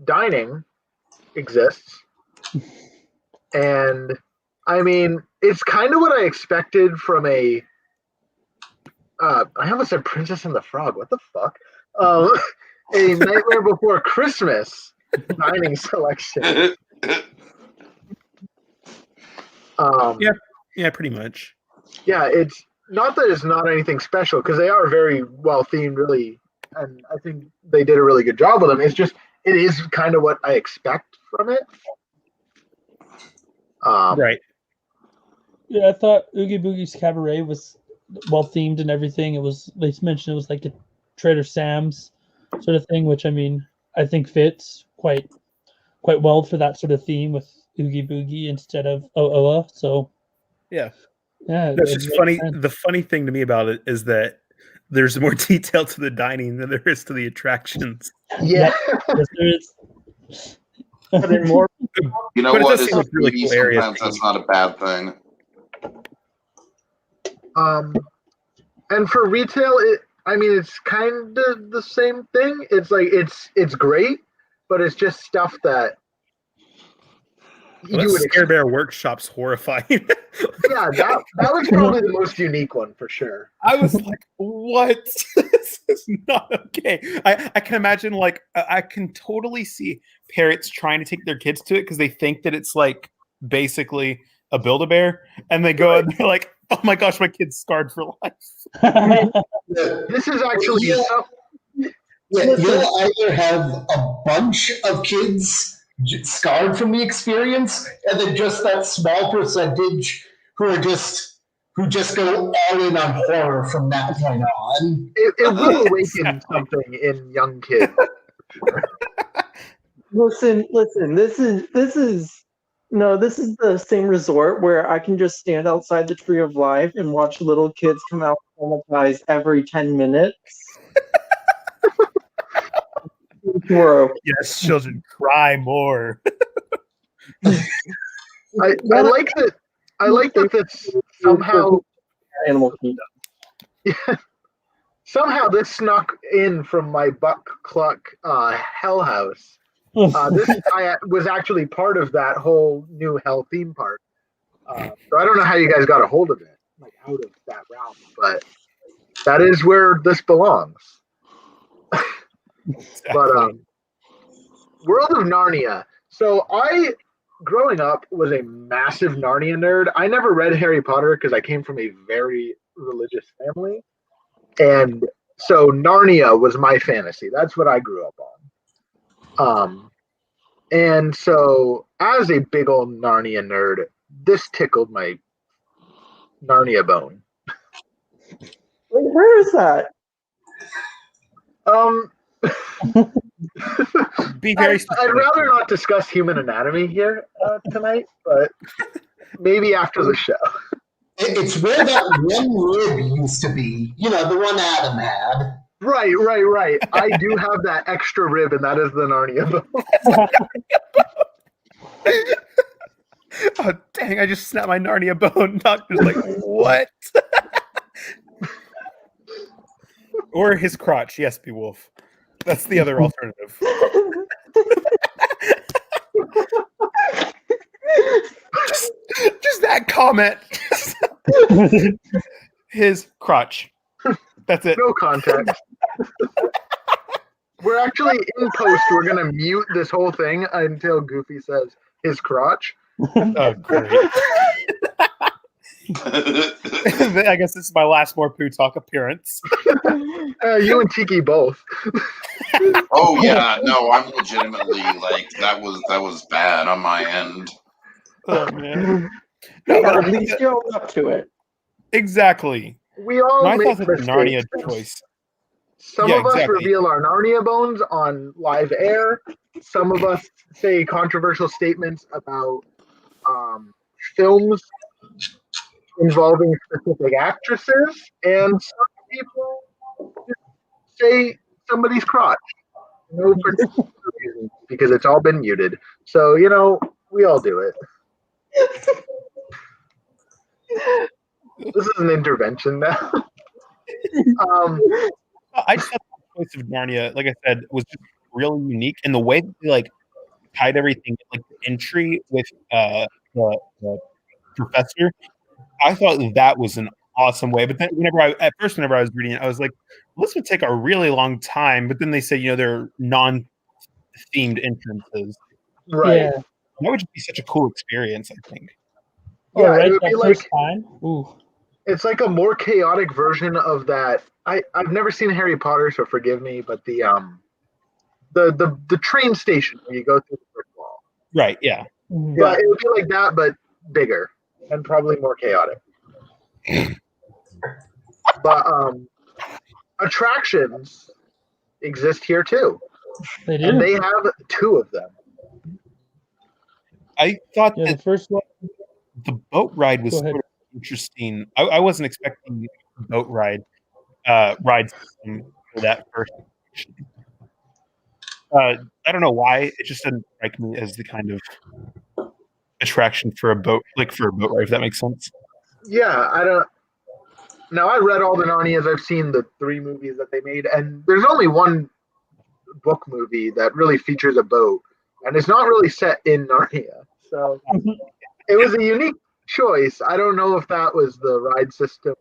Dining exists, and I mean, it's kind of what I expected from a. I almost said Princess and the Frog. What the fuck? A Nightmare Before Christmas dining selection. Yeah, pretty much. Yeah, it's not that it's not anything special because they are very well themed, really, and I think they did a really good job with them. It's just it is kind of what I expect from it. Right. Yeah, I thought Oogie Boogie's Cabaret was well themed and everything. They mentioned it was like a Trader Sam's sort of thing, which I mean I think fits quite well for that sort of theme with Oogie Boogie instead of Ooh. So Yeah. yeah, That's it just makes funny. sense. The funny thing to me about it is that there's more detail to the dining than there is to the attractions. Yeah, Yes, there is. But in more, You know But it what? does It's seem like really maybe cool areas. sometimes that's not a bad thing. and for retail, I mean, it's kind of the same thing. It's like it's great, but it's just stuff that Well, you would that Scare Bear Workshop's horrifying. Yeah, that was probably the most unique one for sure. I was like, what? This is not okay. I can imagine, like, I can totally see parents trying to take their kids to it because they think that it's like basically a Build-A-Bear, and they go and they're like, oh my gosh, my kid's scarred for life. This is actually You'll either have a bunch of kids scarred from the experience, and then just that small percentage who just go all in on horror from that point on. it will awaken something in young kids. listen. This is No, this is the same resort where I can just stand outside the Tree of Life and watch little kids come out traumatized every 10 minutes. Tomorrow. Yes, children, cry more. I like that. I like that. That's somehow Animal Kingdom. somehow this snuck in from my Buck Cluck Hell House. This was actually part of that whole new Hell theme park. So I don't know how you guys got a hold of it, like out of that realm, but that is where this belongs. But World of Narnia. So growing up, was a massive Narnia nerd. I never read Harry Potter because I came from a very religious family. And so Narnia was my fantasy. That's what I grew up on. And so as a big old Narnia nerd, this tickled my Narnia bone. Wait, where is that? Be very I'd specific. rather not discuss human anatomy here tonight, but maybe after the show. It's where that one rib used to be. You know, the one Adam had. Right. I do have that extra rib, and that is the Narnia bone. Oh, dang, I just snapped my Narnia bone. Doctor's like, what? Or his crotch. Yes, Beowulf. That's the other alternative. just that comment. His crotch. That's it. No context. We're actually in post. We're going to mute this whole thing until Goofy says his crotch. Oh, great. I guess this is my last more Pooh Talk appearance. You and Tiki both. Oh yeah, no, I'm legitimately like that was bad on my end. Oh man. Hey, No, at least you own up to it. Exactly. We all I make thought that the Narnia mistakes. choice. Some Yeah, of us exactly. reveal our Narnia bones on live air. Some of us say controversial statements about films involving specific actresses, and some people just say somebody's crotch. No particular reason, because it's all been muted. So, we all do it. This is an intervention now. I just thought the choice of Narnia, like I said, was just really unique, and the way that they tied everything, like the entry with the professor. I thought that was an awesome way. But then whenever I was reading it, I was like, well, this would take a really long time. But then they say, there are non-themed entrances. Right. Yeah. That would just be such a cool experience, I think. Oh, Yeah, right. it would That be first like time. Ooh. it's like a more chaotic version of that. I've never seen Harry Potter, so forgive me, but the train station where you go through the brick wall. Right. Yeah. Mhm. Yeah, it would be like that, but bigger and probably more chaotic. But attractions exist here too, They do. and they have 2 of them. I thought Yeah, the that first one. the boat ride was Go ahead. sort of interesting. I wasn't expecting a boat ride system for that first attraction. I don't know why. It just didn't strike me as the kind of attraction for a boat, for a boat ride, if that makes sense. Yeah, I don't. Now I read all the Narnias. I've seen the 3 movies that they made, and there's only one book movie that really features a boat, and it's not really set in Narnia. So it was a unique choice. I don't know if that was the ride system.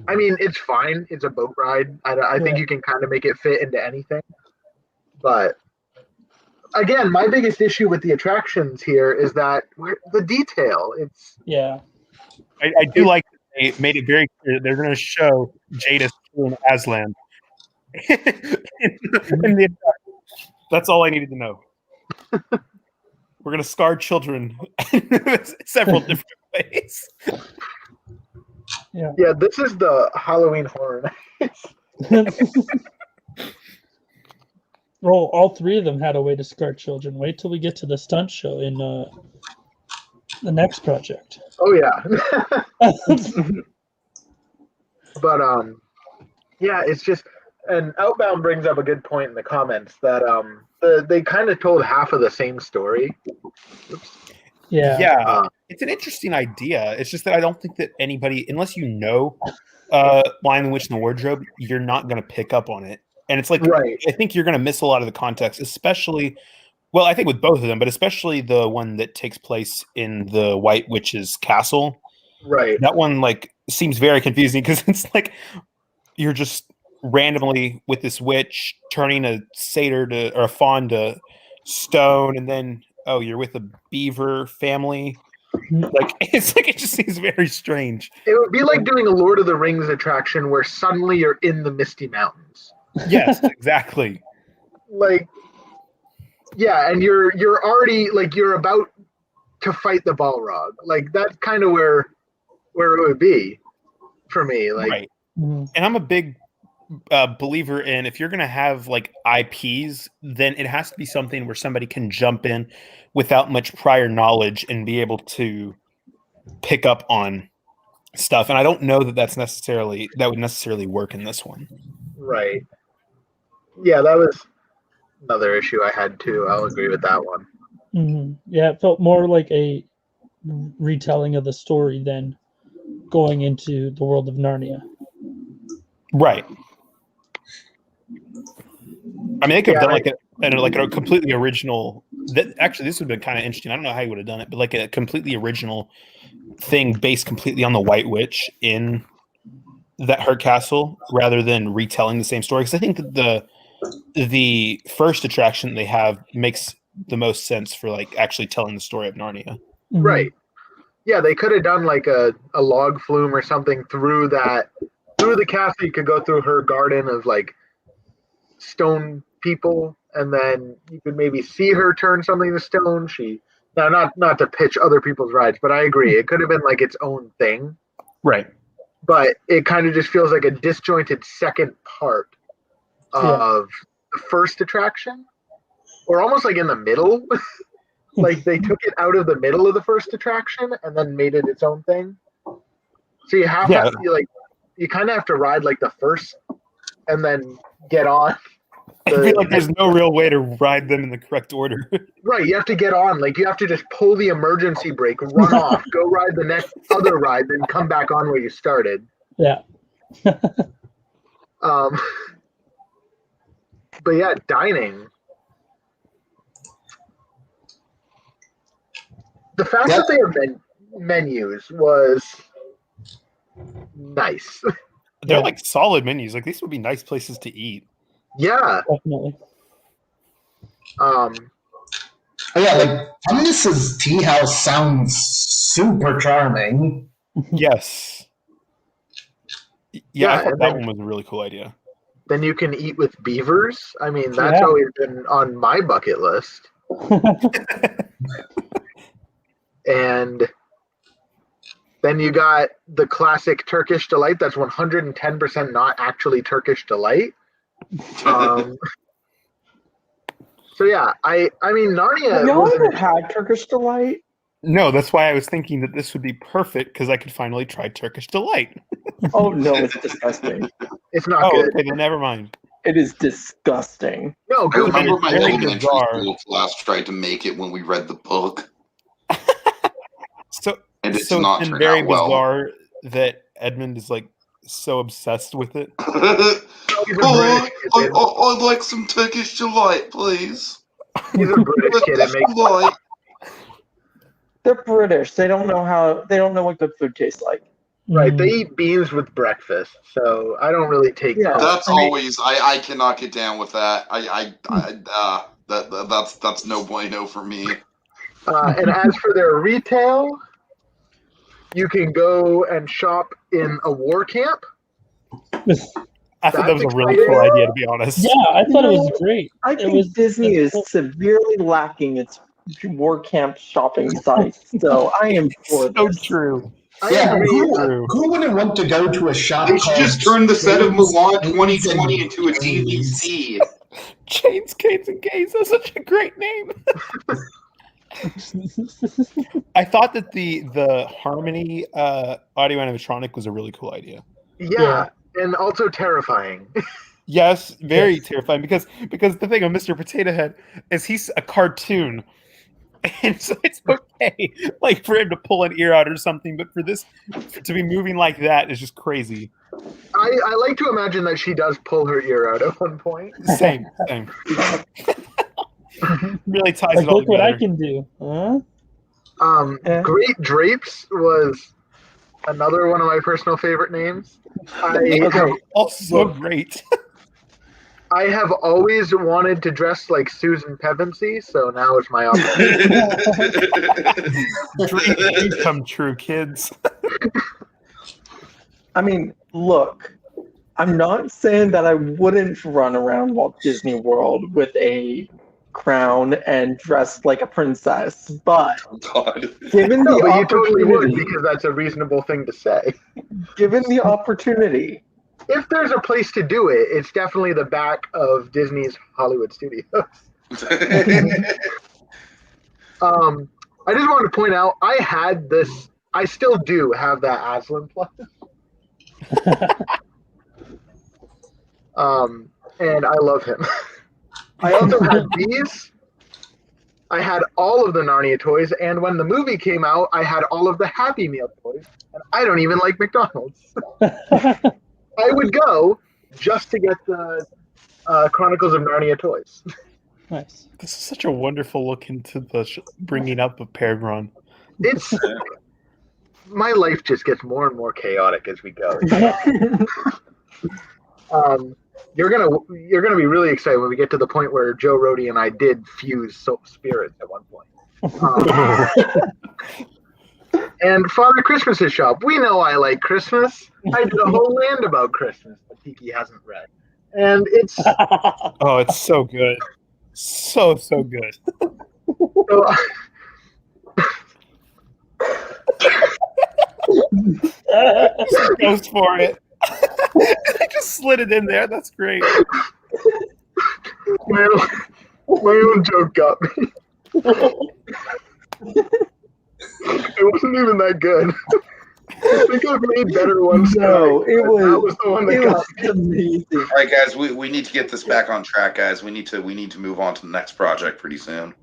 I mean, it's fine. It's a boat ride. I think you can kind of make it fit into anything. But again, my biggest issue with the attractions here is that the detail. It's Yeah. I do like that they made it very clear that they're going to show Jadis killing Aslan. That's all I needed to know. We're going to scar children several different ways. yeah. This is the Halloween Horror Nights. Well, all 3 of them had a way to scar children. Wait till we get to the stunt show in The next project. Oh yeah. But yeah, it's just, and Outbound brings up a good point in the comments that they kind of told half of the same story. Oops. Yeah. It's an interesting idea. It's just that I don't think that anybody, unless you know Lion, the Witch, and the Wardrobe, you're not going to pick up on it. And it's like, Right. I think you're going to miss a lot of the context, especially, well, I think with both of them, but especially the one that takes place in the White Witch's castle. Right. That one like seems very confusing because it's like you're just randomly with this witch turning a satyr to, or a fawn to stone, and then you're with a beaver family. Like it's like it just seems very strange. It would be like doing a Lord of the Rings attraction where suddenly you're in the Misty Mountains. Yes, exactly. Like, yeah, and you're already like you're about to fight the Balrog. Like that's kind of where it would be for me. Like, right. And I'm a big believer in if you're going to have like IPs, then it has to be something where somebody can jump in without much prior knowledge and be able to pick up on stuff. And I don't know that that would necessarily work in this one. Right. Yeah, that was another issue I had too. I'll agree with that one. Mm-hmm. Yeah, it felt more like a retelling of the story than going into the world of Narnia. Right. I mean, they could have done like a completely original. Actually, this would have been kind of interesting. I don't know how you would have done it, but like a completely original thing based completely on the White Witch in her castle, rather than retelling the same story. Because I think that the first attraction they have makes the most sense for like actually telling the story of Narnia. Mm-hmm. Right. Yeah, they could have done like a log flume or something through the castle. You could go through her garden of like stone people, and then you could maybe see her turn something to stone. Not to pitch other people's rides, but I agree. It could have been like its own thing. Right. But it kind of just feels like a disjointed second part of the first attraction, or almost like in the middle. Like they took it out of the middle of the first attraction and then made it its own thing. So you have to you kind of have to ride like the first and then get on. I feel like there's no real way to ride them in the correct order. Right, you have to get on. Like you have to just pull the emergency brake, run off, go ride the next other ride, then come back on where you started. Yeah. But yeah, dining. The fact that they have menus was nice. They're like solid menus. Like these would be nice places to eat. Yeah. Definitely. Like Thomas's tea house sounds super charming. Yes. Yeah, I thought that one was a really cool idea. Then you can eat with beavers. I mean, that's always been on my bucket list. And then you got the classic Turkish delight. That's 110% not actually Turkish delight. So yeah, I mean Narnia. Have y'all ever had Turkish delight? No, that's why I was thinking that this would be perfect because I could finally try Turkish delight. Oh no, it's disgusting. It's not good. Okay, then never mind. It is disgusting. No, I remember my very elementary bizarre. school class tried to make it when we read the book. And it's not turned very out well. bizarre that Edmund is like so obsessed with it. I'd like some Turkish delight, please. He's a British kid. It makes Delight. They're British. They don't know what good food tastes like. Right, they eat beans with breakfast, so I don't really take that. That's always I cannot get down with that. That's no bueno for me. And as for their retail, you can go and shop in a war camp. I thought that was a really cool idea, to be honest. Yeah, I thought it was great. I think Disney is severely lacking its war camp shopping sites, so I am for So this. true. Who wouldn't want to go to a shop? They should just turn the set of Mulan 2020 into a DVC. Chains, Canes, and Gays. That's such a great name. I thought that the Harmony audio animatronic was a really cool idea. Yeah, and also terrifying. Yes, very terrifying because the thing of Mr. Potato Head is he's a cartoon. And so it's okay, like for him to pull an ear out or something, but for this to be moving like that is just crazy. I like to imagine that she does pull her ear out at one point. Same. Really ties Like, it all look what together. I can do. Huh? Great Drapes was another one of my personal favorite names. Also great. I have always wanted to dress like Susan Pevensey, so now it's my opportunity. Dreams come true, kids. I mean, look, I'm not saying that I wouldn't run around Walt Disney World with a crown and dressed like a princess, but Oh, God. given No, the but you totally would opportunity, because that's a reasonable thing to say. given the opportunity, If there's a place to do it, it's definitely the back of Disney's Hollywood Studios. I just wanted to point out I had this. I still do have that Aslan plus. And I love him. I also had these. I had all of the Narnia toys, and when the movie came out, I had all of the Happy Meal toys. And I don't even like McDonald's. I would go just to get the Chronicles of Narnia toys. Nice. This is such a wonderful look into the bringing up of PerGron. It's my life just gets more and more chaotic as we go. You're gonna be really excited when we get to the point where Joe Rody and I did fuse spirits at one point. And Father Christmas's shop. We know I like Christmas. I did a whole land about Christmas that Tiki hasn't read, and it's Oh, it's so good. So good. so, Goes for it. I just slid it in there. That's great. my own joke got me. It wasn't even that good. I think I've made better ones. No, it was. That was the one that It got was me. amazing. All right, guys, we need to get this back on track, guys. We need to move on to the next project pretty soon.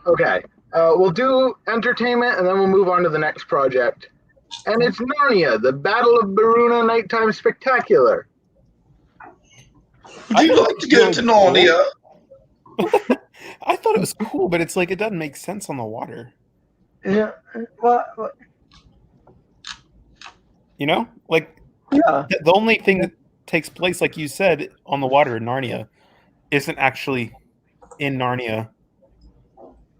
Okay, we'll do entertainment, and then we'll move on to the next project. And it's Narnia, the Battle of Baruna Nighttime Spectacular. Would you like to go to Narnia? I thought it was cool, but it's like it doesn't make sense on the water. Yeah. Well, You know? Like yeah. the only thing that takes place, like you said, on the water in Narnia isn't actually in Narnia.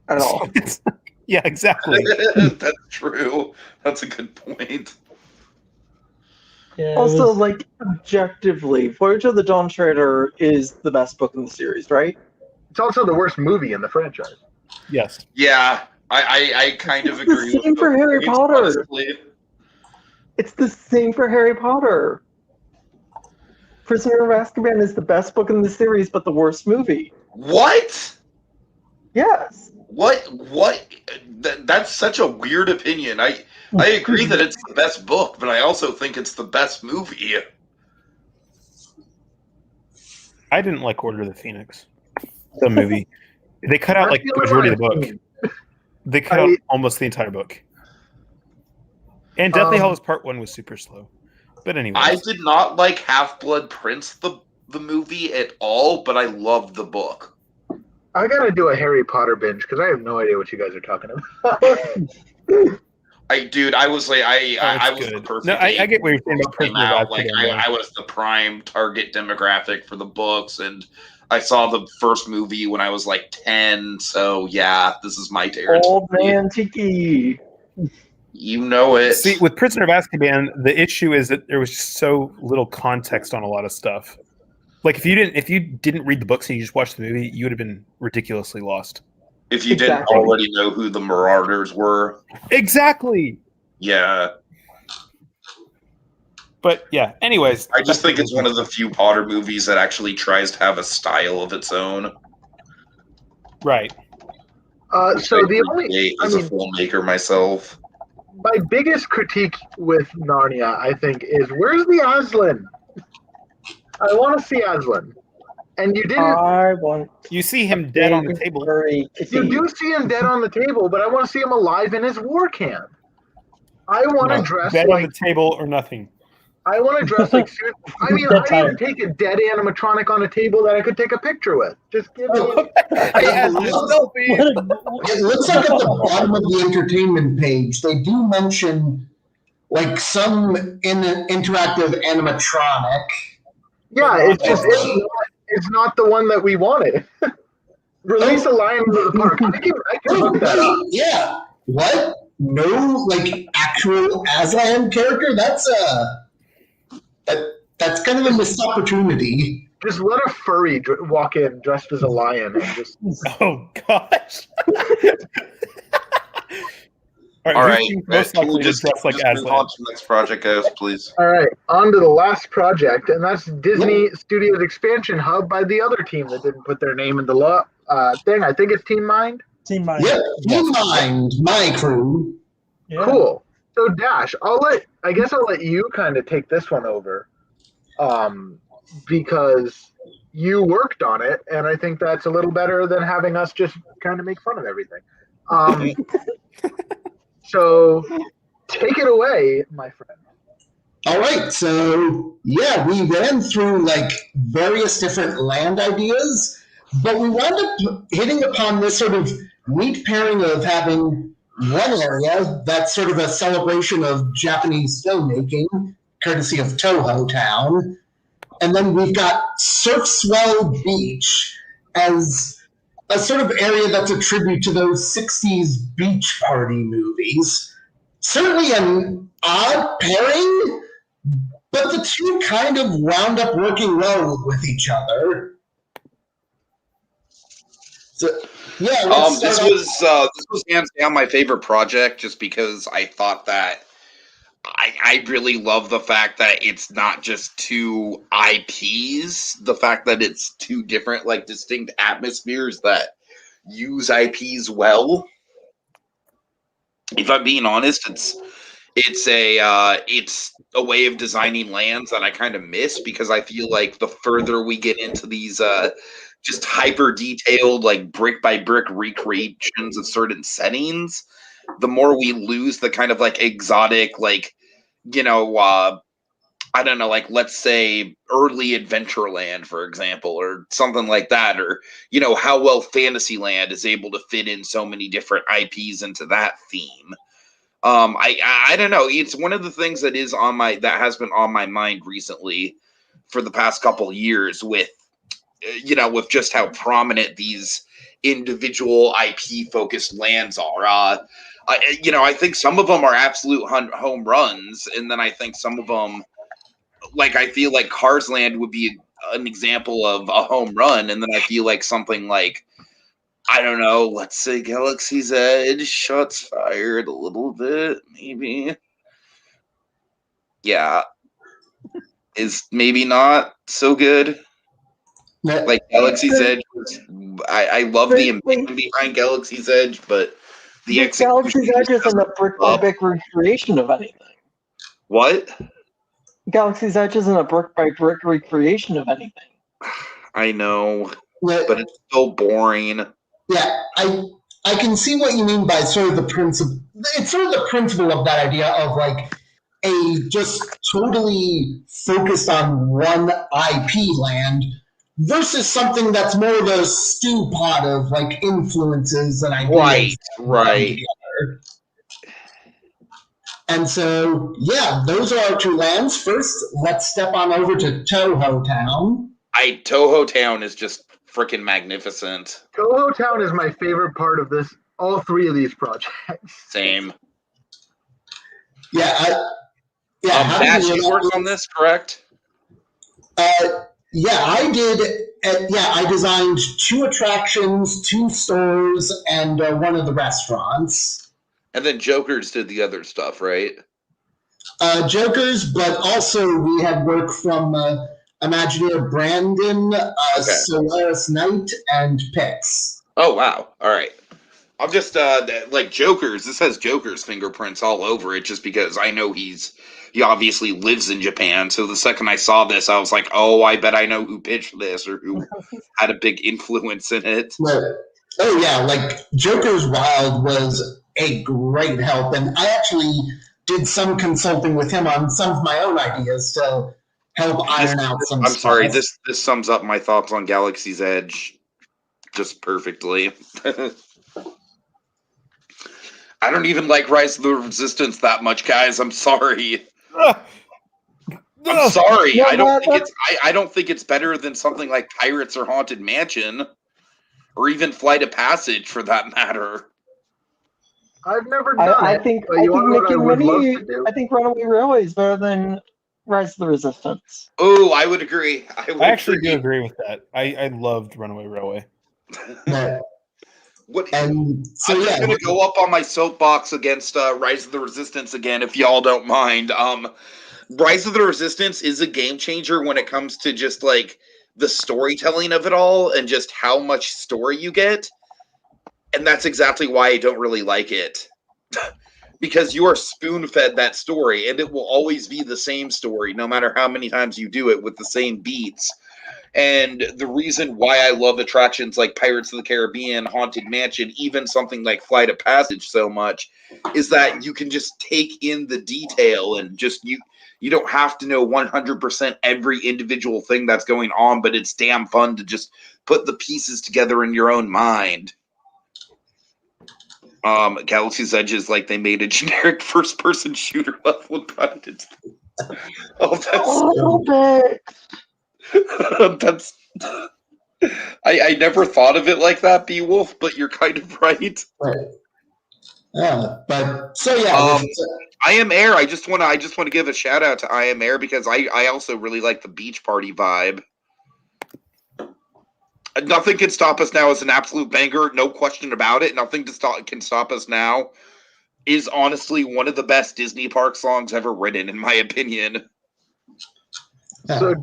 At all. So it's- yeah, exactly. That's true. That's a good point. Yeah, it Also, was- like, objectively, Voyage of the Dawn Treader is the best book in the series, right? It's also the worst movie in the franchise. Yes. Yeah, I kind of It's the agree with same for those Harry points, Potter. honestly. It's the same for Harry Potter. Prisoner of Azkaban is the best book in the series, but the worst movie. What? Yes. What? That's such a weird opinion. I agree that it's the best book, but I also think it's the best movie. I didn't like Order of the Phoenix, the movie. They cut out That's like the the only majority one of the I've book. seen. They cut out almost the entire book. And Deathly Hallows Part 1 was super slow. But anyway. I did not like Half-Blood Prince, the movie at all, but I loved the book. I gotta do a Harry Potter binge because I have no idea what you guys are talking about. I was like, I was good. the perfect. No, I get what you're saying about came Prisoner of out. Like Azkaban, yeah. I was the prime target demographic for the books, and I saw the first movie when I was like 10. So yeah, this is my territory. Old man Tiki. You know it. See, with Prisoner of Azkaban, the issue is that there was just so little context on a lot of stuff. Like if you didn't read the books and you just watched the movie, you would have been ridiculously lost. If you didn't Exactly. already know who the Marauders were, Exactly. yeah. But yeah, anyways. I just think it's one of the few Potter movies that actually tries to have a style of its own. Right. So the only, as a filmmaker myself. my biggest critique with Narnia, I think, is where's the Aslan? I want to see Aslan, and you didn't. I want. You see him dead on the table. You do see him dead on the table, but I want to see him alive in his war camp. I want to dress dead like on the table or nothing. I want to dress like. I mean, That's I didn't take a dead animatronic on a table that I could take a picture with. Just give me. Yeah, just selfie. It looks like at the bottom of the entertainment page, they do mention like some interactive animatronic. Yeah, it's not the one that we wanted. Release a lion into the park. I can hook that up. Yeah. What? No, like actual Aslan character? That's kind of a missed opportunity. Just let a furry walk in dressed as a lion and just. Oh gosh. All right. Most Can likely we just dress like move Aslan. on to the next project, guys, please? All right, on to the last project, and that's Disney Studios Expansion Hub by the other team that didn't put their name in the thing. I think it's Team Mind. Team Mind. Yeah, Team Mind, my crew. Yeah. Cool. So Dash, I guess I'll let you kind of take this one over, because you worked on it, and I think that's a little better than having us just kind of make fun of everything. So take it away, my friend. All right, so yeah, we ran through like various different land ideas, but we wound up hitting upon this sort of neat pairing of having one area that's sort of a celebration of Japanese filmmaking, courtesy of Toho Town, and then we've got Surf Swell Beach as a sort of area that's a tribute to those 60s beach party movies. Certainly an odd pairing, but the two kind of wound up working well with each other. So, yeah, this was hands down my favorite project, just because I thought that I really love the fact that it's not just two IPs, the fact that it's two different, like, distinct atmospheres that use IPs well. If I'm being honest, it's a way of designing lands that I kind of miss, because I feel like the further we get into these just hyper detailed, like brick by brick recreations of certain settings, the more we lose the kind of like exotic, like, I don't know, like, let's say early Adventureland, for example, or something like that, or, how well Fantasyland is able to fit in so many different IPs into that theme. I don't know. It's one of the things that has been on my mind recently for the past couple of years with just how prominent these individual IP focused lands are. I think some of them are absolute home runs, and then I think some of them, like, I feel like Cars Land would be an example of a home run, and then I feel like something like, I don't know, let's say Galaxy's Edge shots fired a little bit, maybe. Yeah. Is maybe not so good. Like, Galaxy's Edge I love the ambition behind Galaxy's Edge, but the execution. Galaxy's Edge isn't a brick by brick recreation of anything. What? Galaxy's Edge isn't a brick by brick recreation of anything. I know, but it's so boring. Yeah, I can see what you mean by sort of the principle. It's sort of the principle of that idea of like a just totally focused on one IP land versus something that's more of a stew pot of like influences and ideas. Right. And so, yeah, those are our two lands. First, let's step on over to Toho Town. Toho Town is just freaking magnificent. Toho Town is my favorite part of this. All three of these projects. Same. Yeah. Dash, you worked on this, correct? Yeah, I did. I designed 2 attractions, 2 stores, and one of the restaurants. And then Jokers did the other stuff, right? Jokers, but also we had work from Imagineer Brandon, Solaris Knight, and Pix. Oh, wow. All right. I'm just like Joker's. This has Joker's fingerprints all over it, just because I know he obviously lives in Japan. So the second I saw this, I was like, oh, I bet I know who pitched this or who had a big influence in it. But, oh yeah, like Joker's Wild was a great help, and I actually did some consulting with him on some of my own ideas to help iron out some I'm stuff. sorry, this sums up my thoughts on Galaxy's Edge just perfectly. I don't even like Rise of the Resistance that much, guys. I'm sorry. I'm sorry. I don't think it's better than something like Pirates or Haunted Mansion, or even Flight of Passage, for that matter. I've never done it. I think Runaway Railway is better than Rise of the Resistance. Oh, I would agree. I actually do agree with that. I loved Runaway Railway. I'm just going to go up on my soapbox against Rise of the Resistance again, if y'all don't mind. Rise of the Resistance is a game changer when it comes to just like the storytelling of it all and just how much story you get. And that's exactly why I don't really like it. Because you are spoon-fed that story, and it will always be the same story, no matter how many times you do it with the same beats. And the reason why I love attractions like Pirates of the Caribbean, Haunted Mansion, even something like Flight of Passage so much, is that you can just take in the detail and just you don't have to know 100% every individual thing that's going on, but it's damn fun to just put the pieces together in your own mind. Galaxy's Edge is like they made a generic first-person shooter level and brought it into... Oh, that's... I never thought of it like that, Beowulf, but you're kind of right. Yeah, but so yeah. I Am Air. I just want to give a shout out to I Am Air because I also really like the beach party vibe. Nothing Can Stop Us Now is an absolute banger, no question about it. Nothing Can Stop Us Now is honestly one of the best Disney park songs ever written, in my opinion. So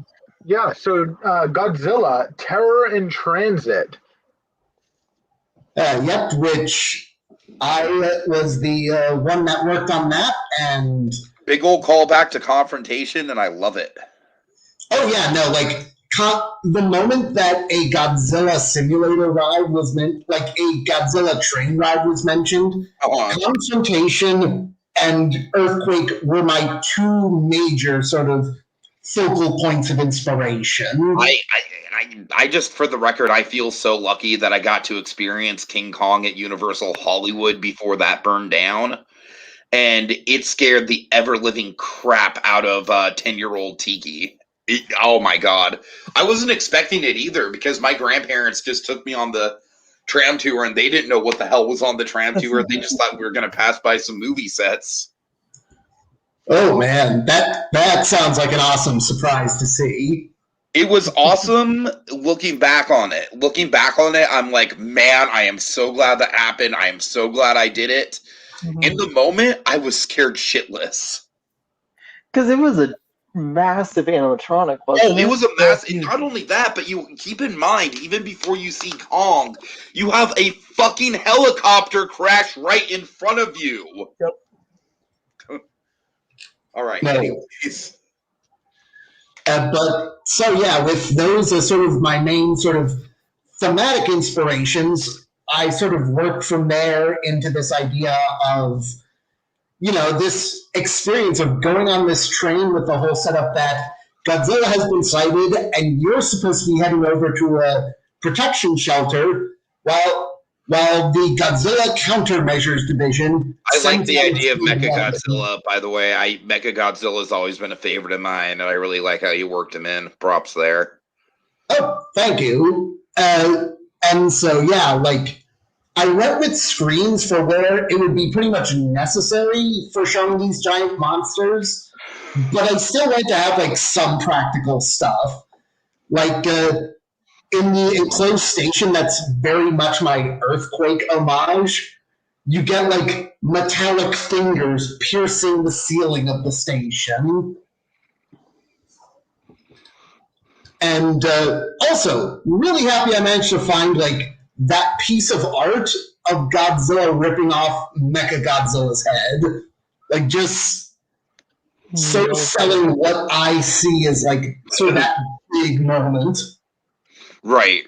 Godzilla, Terror in Transit. Yep, which I was the one that worked on that, and big old callback to Confrontation, and I love it. Oh yeah, no, like the moment that a Godzilla simulator ride was like a Godzilla train ride was mentioned, Confrontation and Earthquake were my two major sort of focal points of inspiration. I just, for the record, I feel so lucky that I got to experience King Kong at Universal Hollywood before that burned down. And it scared the ever-living crap out of 10-year-old Tiki. Oh my God. I wasn't expecting it either because my grandparents just took me on the tram tour and they didn't know what the hell was on the tram tour. They just thought we were going to pass by some movie sets. Oh man, that sounds like an awesome surprise to see. It was awesome looking back on it. I'm like, man, I am so glad that happened. I am so glad I did it. Mm-hmm. In the moment, I was scared shitless. Because it was a massive animatronic, wasn't it? It was a massive. Not only that, but you keep in mind, even before you see Kong, you have a fucking helicopter crash right in front of you. Yep. All right. No. Anyways. But so yeah, with those as sort of my main sort of thematic inspirations, I sort of worked from there into this idea of, this experience of going on this train with the whole setup that Godzilla has been sighted and you're supposed to be heading over to a protection shelter while the Godzilla Countermeasures Division... I like the idea of Mechagodzilla, by the way. Mechagodzilla has always been a favorite of mine, and I really like how you worked him in. Props there. Oh, thank you. And so, yeah, like, I went with screens for where it would be pretty much necessary for showing these giant monsters, but I still like to have, like, some practical stuff. Like, in the enclosed station that's very much my Earthquake homage, you get, like, metallic fingers piercing the ceiling of the station. And also, really happy I managed to find, like, that piece of art of Godzilla ripping off Mechagodzilla's head, like just so selling what I see as like sort of that big moment. Right.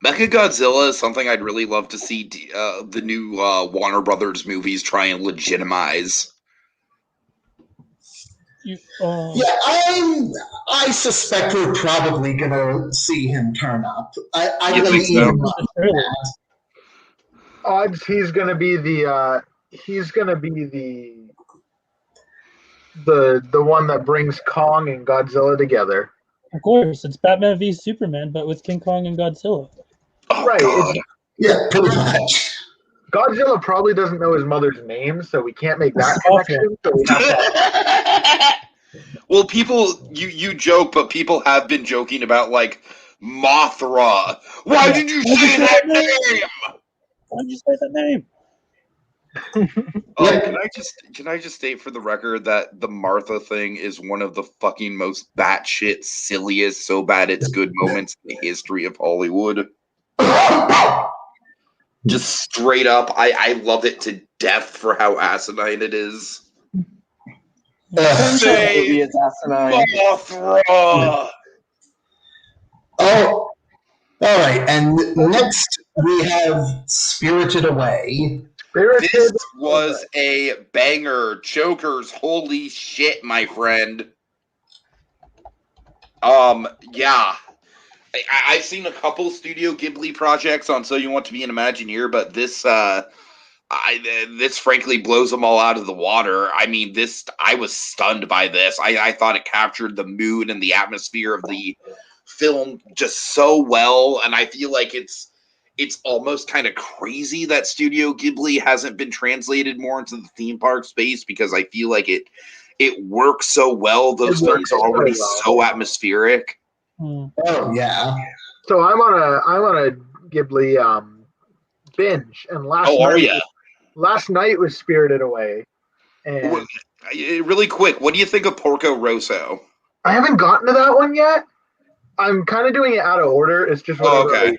Mechagodzilla is something I'd really love to see the new Warner Brothers movies try and legitimize. I suspect we're probably gonna see him turn up. I think so? Odds he's gonna be the one that brings Kong and Godzilla together. Of course, it's Batman v Superman, but with King Kong and Godzilla. Oh, right. Yeah, pretty much. Godzilla probably doesn't know his mother's name, so we can't make that connection. So we have to... Well, people, you joke, but people have been joking about like Mothra. Why did you say that name? Why did you say that name? Can I just state for the record that the Martha thing is one of the fucking most batshit silliest, so bad it's good moments in the history of Hollywood. Just straight up, I love it to death for how asinine it is. Say Mothra! Oh, all right. And next we have Spirited Away. This was a banger. Jokers, holy shit, my friend. Yeah. I've seen a couple Studio Ghibli projects on So You Want to Be an Imagineer, but this frankly blows them all out of the water. I mean, I was stunned by this. I thought it captured the mood and the atmosphere of the film just so well, and I feel like it's almost kind of crazy that Studio Ghibli hasn't been translated more into the theme park space, because I feel like it works so well. Those films are already so atmospheric. Oh yeah. So I'm on a Ghibli binge, and last night was Spirited Away. And really quick, what do you think of Porco Rosso? I haven't gotten to that one yet. I'm kind of doing it out of order. It's just whatever.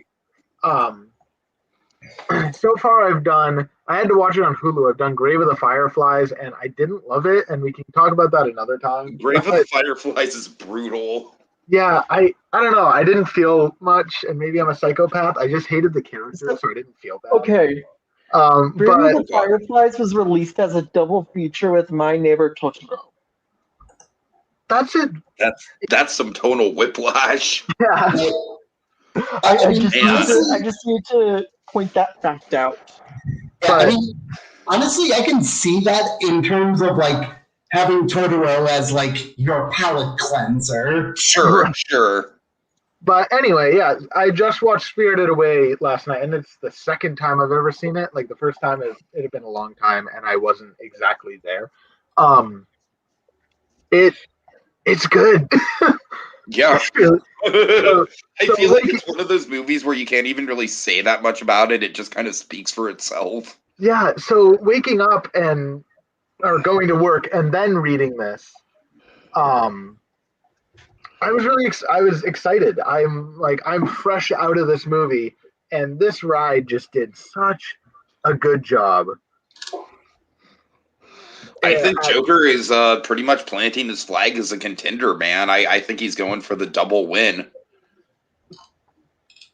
So far I had to watch it on Hulu. I've done Grave of the Fireflies, and I didn't love it, and we can talk about that another time. Grave of the Fireflies is brutal. Yeah, I don't know. I didn't feel much, and maybe I'm a psychopath. I just hated the character, so I didn't feel bad. Okay. Grave of the Fireflies was released as a double feature with My Neighbor Totoro. That's it. That's some tonal whiplash. Yeah. I just need to point that fact out. Yeah, I mean, honestly, I can see that in terms of like having Totoro as like your palate cleanser. Sure. But anyway, yeah, I just watched Spirited Away last night, and it's the second time I've ever seen it. Like the first time, it had been a long time, and I wasn't exactly there. It's good. Yeah. I So feel like it's one of those movies where you can't even really say that much about it. It just kind of speaks for itself. Yeah, so waking up or going to work and then reading this, I was excited. I'm fresh out of this movie, and this ride just did such a good job. I think Joker is pretty much planting his flag as a contender, man. I think he's going for the double win.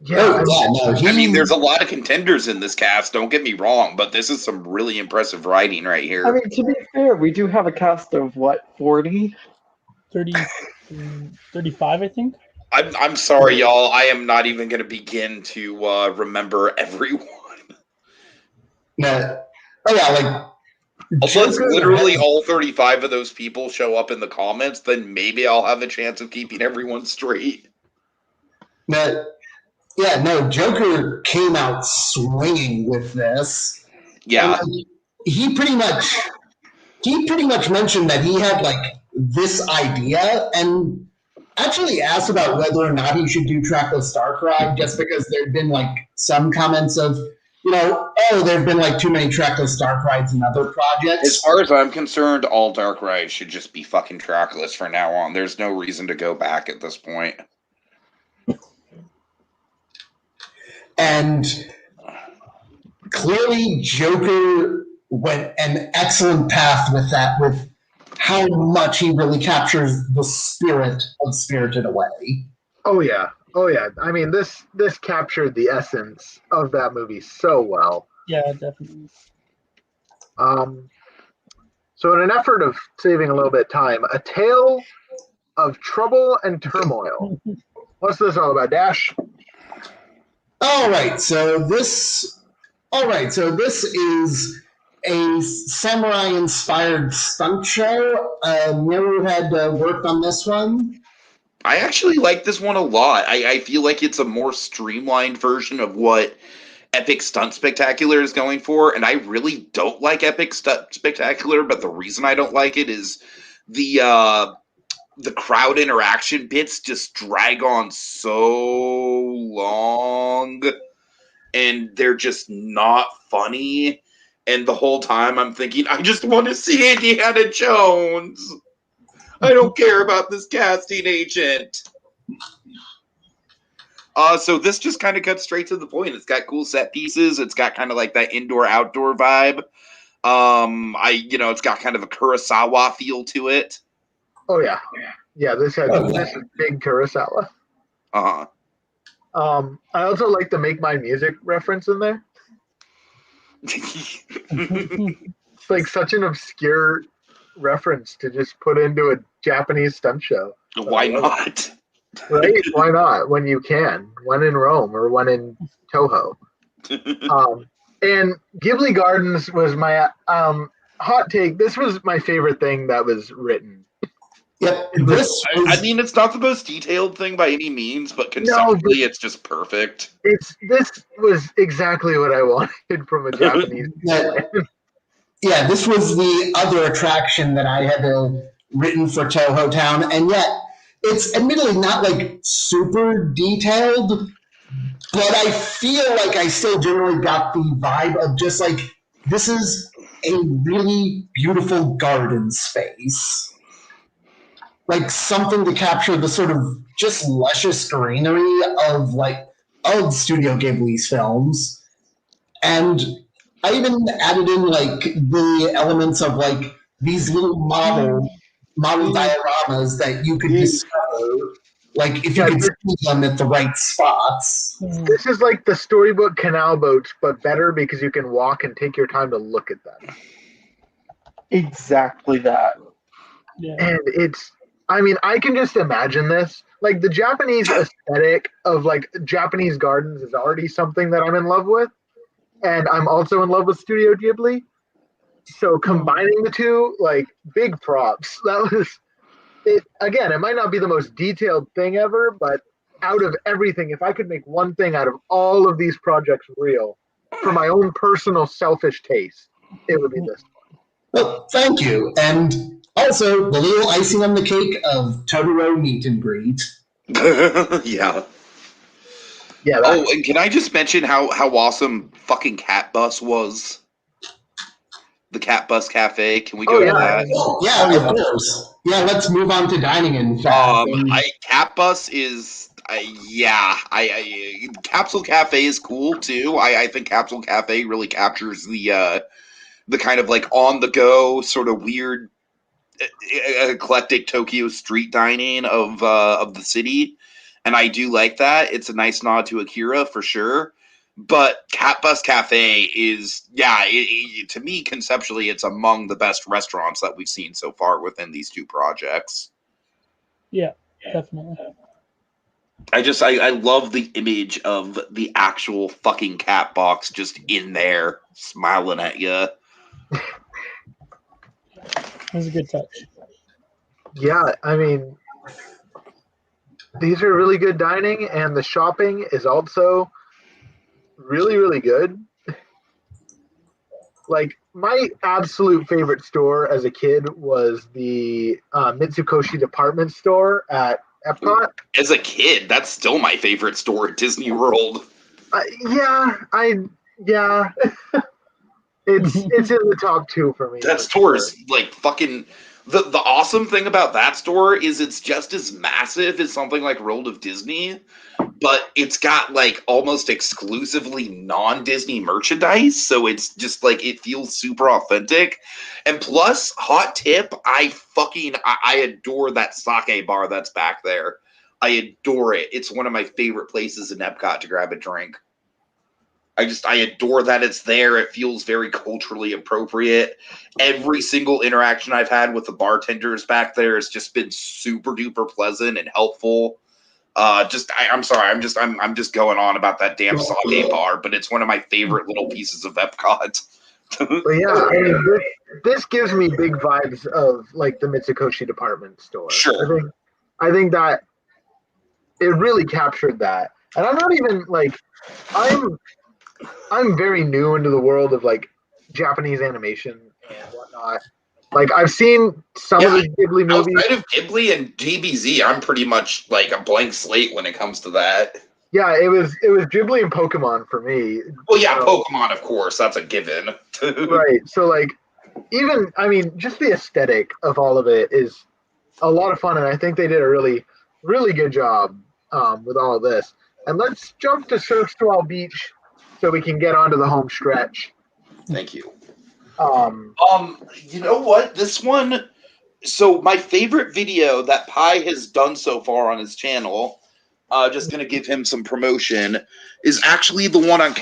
Yeah, I mean, there's a lot of contenders in this cast, don't get me wrong, but this is some really impressive writing right here. I mean, to be fair, we do have a cast of, 40? 30, 35, I think? I'm sorry, y'all. I am not even going to begin to remember everyone. Yeah. Oh, yeah, like... Unless literally all 35 of those people show up in the comments, then maybe I'll have a chance of keeping everyone straight. Joker came out swinging with this. Yeah. And he pretty much mentioned that he had like this idea and actually asked about whether or not he should do Trackless Darkrai, just because there'd been like some comments of, there've been like too many Trackless Dark Rides in other projects. As far as I'm concerned, all Dark Rides should just be fucking trackless from now on. There's no reason to go back at this point. And clearly Joker went an excellent path with that, with how much he really captures the spirit of Spirited Away. Oh yeah. I mean, this captured the essence of that movie so well. Yeah, definitely. So in an effort of saving a little bit of time, A Tale of Trouble and Turmoil. What's this all about, Dash? All right, so this is a samurai-inspired stunt show. Miru had worked on this one. I actually like this one a lot. I feel like it's a more streamlined version of what Epic Stunt Spectacular is going for, and I really don't like Epic Stunt Spectacular, but the reason I don't like it is the crowd interaction bits just drag on so long, and they're just not funny, and the whole time I'm thinking, I just want to see Indiana Jones. I don't care about this casting agent. So this just kind of cuts straight to the point. It's got cool set pieces. It's got kind of like that indoor-outdoor vibe. It's got kind of a Kurosawa feel to it. Oh yeah. This is big Kurosawa. Uh-huh. I also like the Make My Music reference in there. It's like such an obscure reference to just put into a Japanese stunt show. Why not? Right? Why not? When you can. When in Rome or when in Toho. And Ghibli Gardens was my hot take. This was my favorite thing that was written. Yep. I mean, it's not the most detailed thing by any means, but conceptually, it's just perfect. This was exactly what I wanted from a Japanese. Yeah, this was the other attraction that I had written for Toho Town, and yet it's admittedly not like super detailed, but I feel like I still generally got the vibe of just like, this is a really beautiful garden space. Like something to capture the sort of just luscious greenery of Studio Ghibli's films. And I even added in like the elements of like these little model dioramas that you could discover, like if you could see them at the right spots. This is like the storybook canal boats, but better because you can walk and take your time to look at them. Exactly that. Yeah. And I can just imagine this. Like the Japanese aesthetic of like Japanese gardens is already something that I'm in love with. And I'm also in love with Studio Ghibli. So combining the two, like, big props. That was it. Again, it might not be the most detailed thing ever, but out of everything, if I could make one thing out of all of these projects real, for my own personal selfish taste, it would be this one. Well, thank you. And also, the little icing on the cake of Totoro meet and greet. Yeah. Yeah. Oh, and can I just mention how awesome fucking Cat Bus was? The Cat Bus Cafe. Can we go to that? Yeah, of course. Yeah, let's move on to dining in. Cat Bus is Capsule Cafe is cool too. I think Capsule Cafe really captures the kind of like on the go sort of weird eclectic Tokyo street dining of the city. And I do like that. It's a nice nod to Akira for sure. But Cat Bus Cafe is, to me, conceptually, it's among the best restaurants that we've seen so far within these two projects. Yeah, definitely. I love the image of the actual fucking cat box just in there, smiling at you. That was a good touch. Yeah, I mean, these are really good dining, and the shopping is also really, really good. Like, my absolute favorite store as a kid was the Mitsukoshi department store at Epcot. As a kid, that's still my favorite store at Disney World. It's in the top two for me. That store is like fucking. The awesome thing about that store is it's just as massive as something like World of Disney, but it's got like almost exclusively non-Disney merchandise, so it's just like it feels super authentic. And plus, hot tip, I adore that sake bar that's back there. I adore it. It's one of my favorite places in Epcot to grab a drink. I adore that it's there. It feels very culturally appropriate. Every single interaction I've had with the bartenders back there has just been super duper pleasant and helpful. I'm sorry. I'm just going on about that damn sake bar, but it's one of my favorite little pieces of Epcot. But yeah, I mean, this gives me big vibes of like the Mitsukoshi department store. Sure. I think that it really captured that. And I'm not even like I'm very new into the world of like Japanese animation and whatnot. Like I've seen some of the Ghibli movies. Outside of Ghibli and DBZ, I'm pretty much like a blank slate when it comes to that. Yeah, it was Ghibli and Pokemon for me. Well, yeah, Pokemon, of course, that's a given. Right. So like even I mean, just the aesthetic of all of it is a lot of fun, and I think they did a really, really good job with all of this. And let's jump to Surf Swell Beach so we can get onto the home stretch. Thank you. You know what? This one. So my favorite video that Pi has done so far on his channel, just gonna give him some promotion, is actually the one on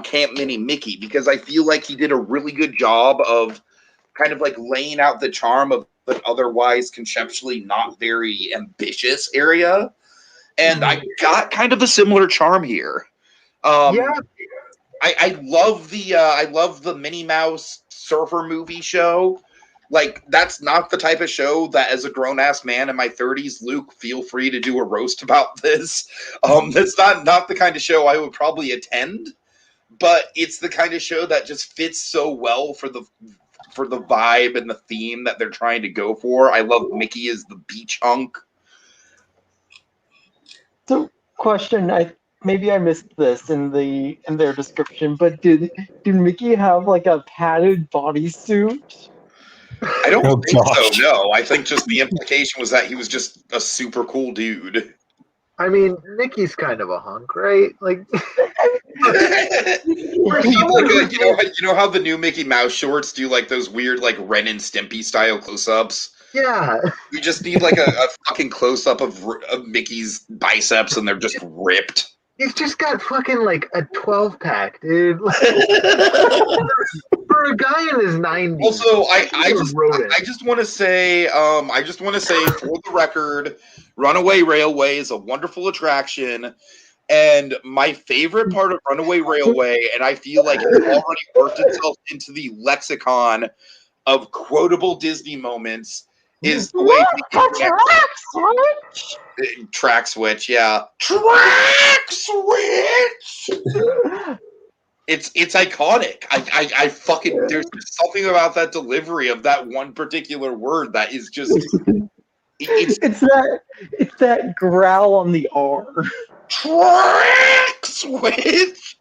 Camp Mini Mickey, because I feel like he did a really good job of kind of like laying out the charm of an otherwise conceptually not very ambitious area, and I got kind of a similar charm here. I love the Minnie Mouse Surfer movie show. Like, that's not the type of show that, as a grown-ass man in my 30s, Luke, feel free to do a roast about this. That's not the kind of show I would probably attend, but it's the kind of show that just fits so well for the vibe and the theme that they're trying to go for. I love Mickey as the beach hunk. So, question, maybe I missed this in their description, but did Mickey have like a padded bodysuit? I don't think so, no. I think just the implication was that he was just a super cool dude. I mean, Mickey's kind of a hunk, right? Like, you know how the new Mickey Mouse shorts do like those weird like Ren and Stimpy style close-ups? Yeah. We just need like a fucking close-up of Mickey's biceps, and they're just ripped. He's just got fucking like a 12-pack, dude. Like, for a guy in his 90s. Also, I just want to say, for the record, Runaway Railway is a wonderful attraction, and my favorite part of Runaway Railway, and I feel like it's already worked itself into the lexicon of quotable Disney moments, is the way track switch, yeah. Track switch! It's iconic. I fucking, there's something about that delivery of that one particular word that is just it's that growl on the R. Track switch.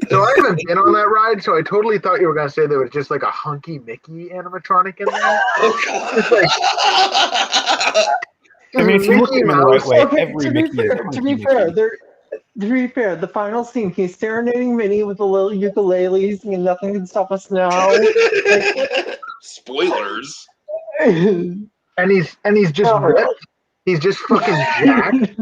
So I haven't been on that ride, so I totally thought you were gonna say there was just like a hunky Mickey animatronic in there. Oh god. It's like, I mean, if you look at him in the right way, every Mickey is to be fair, the final scene, he's serenading Minnie with a little ukulele, singing "Nothing Can Stop Us Now." Spoilers. and he's just ripped. He's just fucking jacked.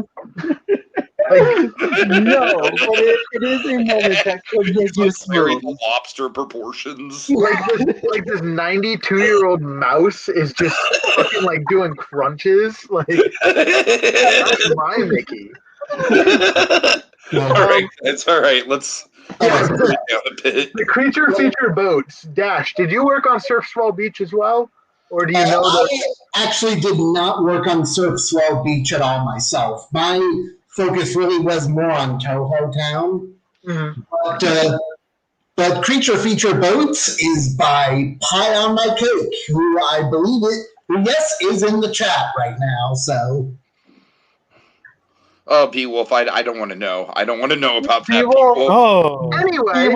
No, but it is a moment that could make you Very smooth. lobster proportions. Like this 92-year-old mouse is just fucking like doing crunches. Like, that's my Mickey. All right, it's all right. Let's bring it down a bit. The creature feature boats. Dash, did you work on Surf Swell Beach as well? Or do you know that? I actually did not work on Surf Swell Beach at all myself. My focus really was more on Toho Town. Mm-hmm. But Creature Feature Boats is by Pie on My Cake, who I believe is in the chat right now. So Beowulf, I don't want to know. I don't want to know about that. Beowulf. Beowulf. Oh, Anyway,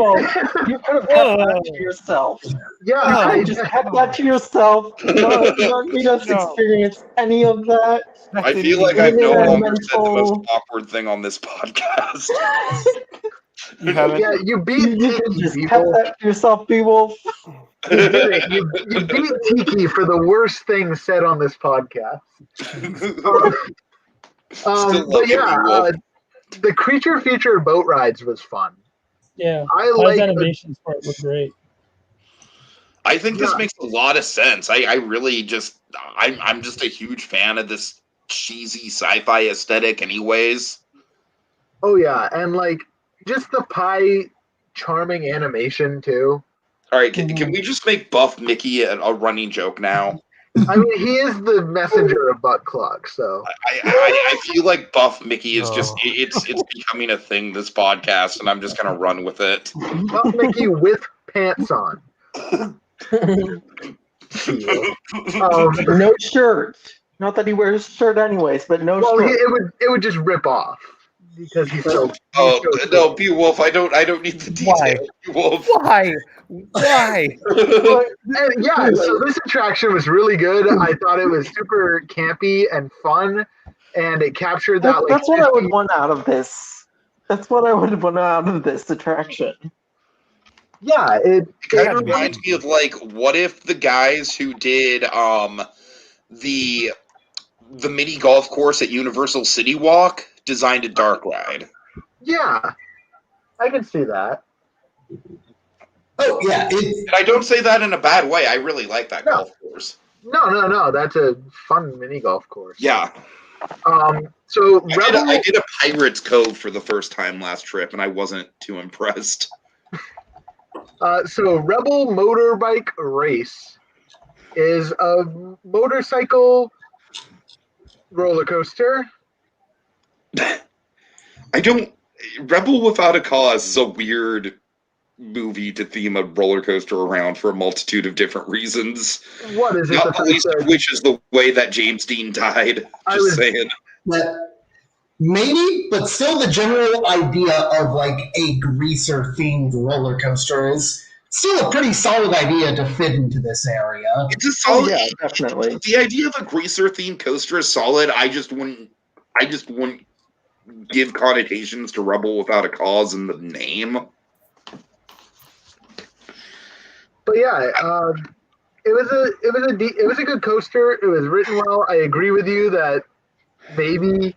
You could have kept that to yourself. yeah, You just kept that to yourself. Not made us experience any of that. I feel like I've no Yeah, longer said the most mental- awkward thing on this podcast. you haven't. yeah, you beat You could Tiki, just kept people. that to yourself, Beowulf. You did it. You beat Tiki for the worst thing said on this podcast. Still love But you, yeah, Beowulf. the creature feature boat rides was fun. Yeah, I Pi's like. animations for it was great. I think this Yeah. makes a lot of sense. I really just I'm just a huge fan of this cheesy sci-fi aesthetic anyways. Oh yeah, and like just the pie charming animation too. All right, can we just make Buff Mickey a running joke now? I mean, he is the messenger of butt clock, so I feel like Buff Mickey is just Oh. it's becoming a thing this podcast, and I'm just gonna run with it. Buff Mickey with pants on. No shirt. Not that he wears a shirt anyways, but no Well, shirt. it would just rip off because he's so. Oh he's so no, Beowulf! I don't need the detail. Why? Beowulf. Why? Why? And yeah, so this attraction was really good. I thought it was super campy and fun, and it captured that. Like, That's what I would want out of this. That's what I would want out of this attraction. Yeah, it Kind of reminds me of like, what if the guys who did the mini golf course at Universal City Walk designed a dark ride? yeah, I can see that. Oh yeah, And I don't say that in a bad way. I really like that No. golf course. No, that's a fun mini golf course. Yeah, So I did a Pirates Cove for the first time last trip, and I wasn't too impressed. So Rebel Motorbike Race is a motorcycle roller coaster. I don't. Rebel Without a Cause is a weird movie to theme a roller coaster around for a multitude of different reasons. What is it? Not the the fact least of that which is the way that James Dean died. I Just was- saying. but maybe, but still, the general idea of like a greaser themed roller coaster is still a pretty solid idea to fit into this area. It's a solid. yeah, definitely. The idea of a greaser themed coaster is solid. I just wouldn't give connotations to Rebel Without a Cause in the name. But yeah, it was a good coaster. It was written well. I agree with you that maybe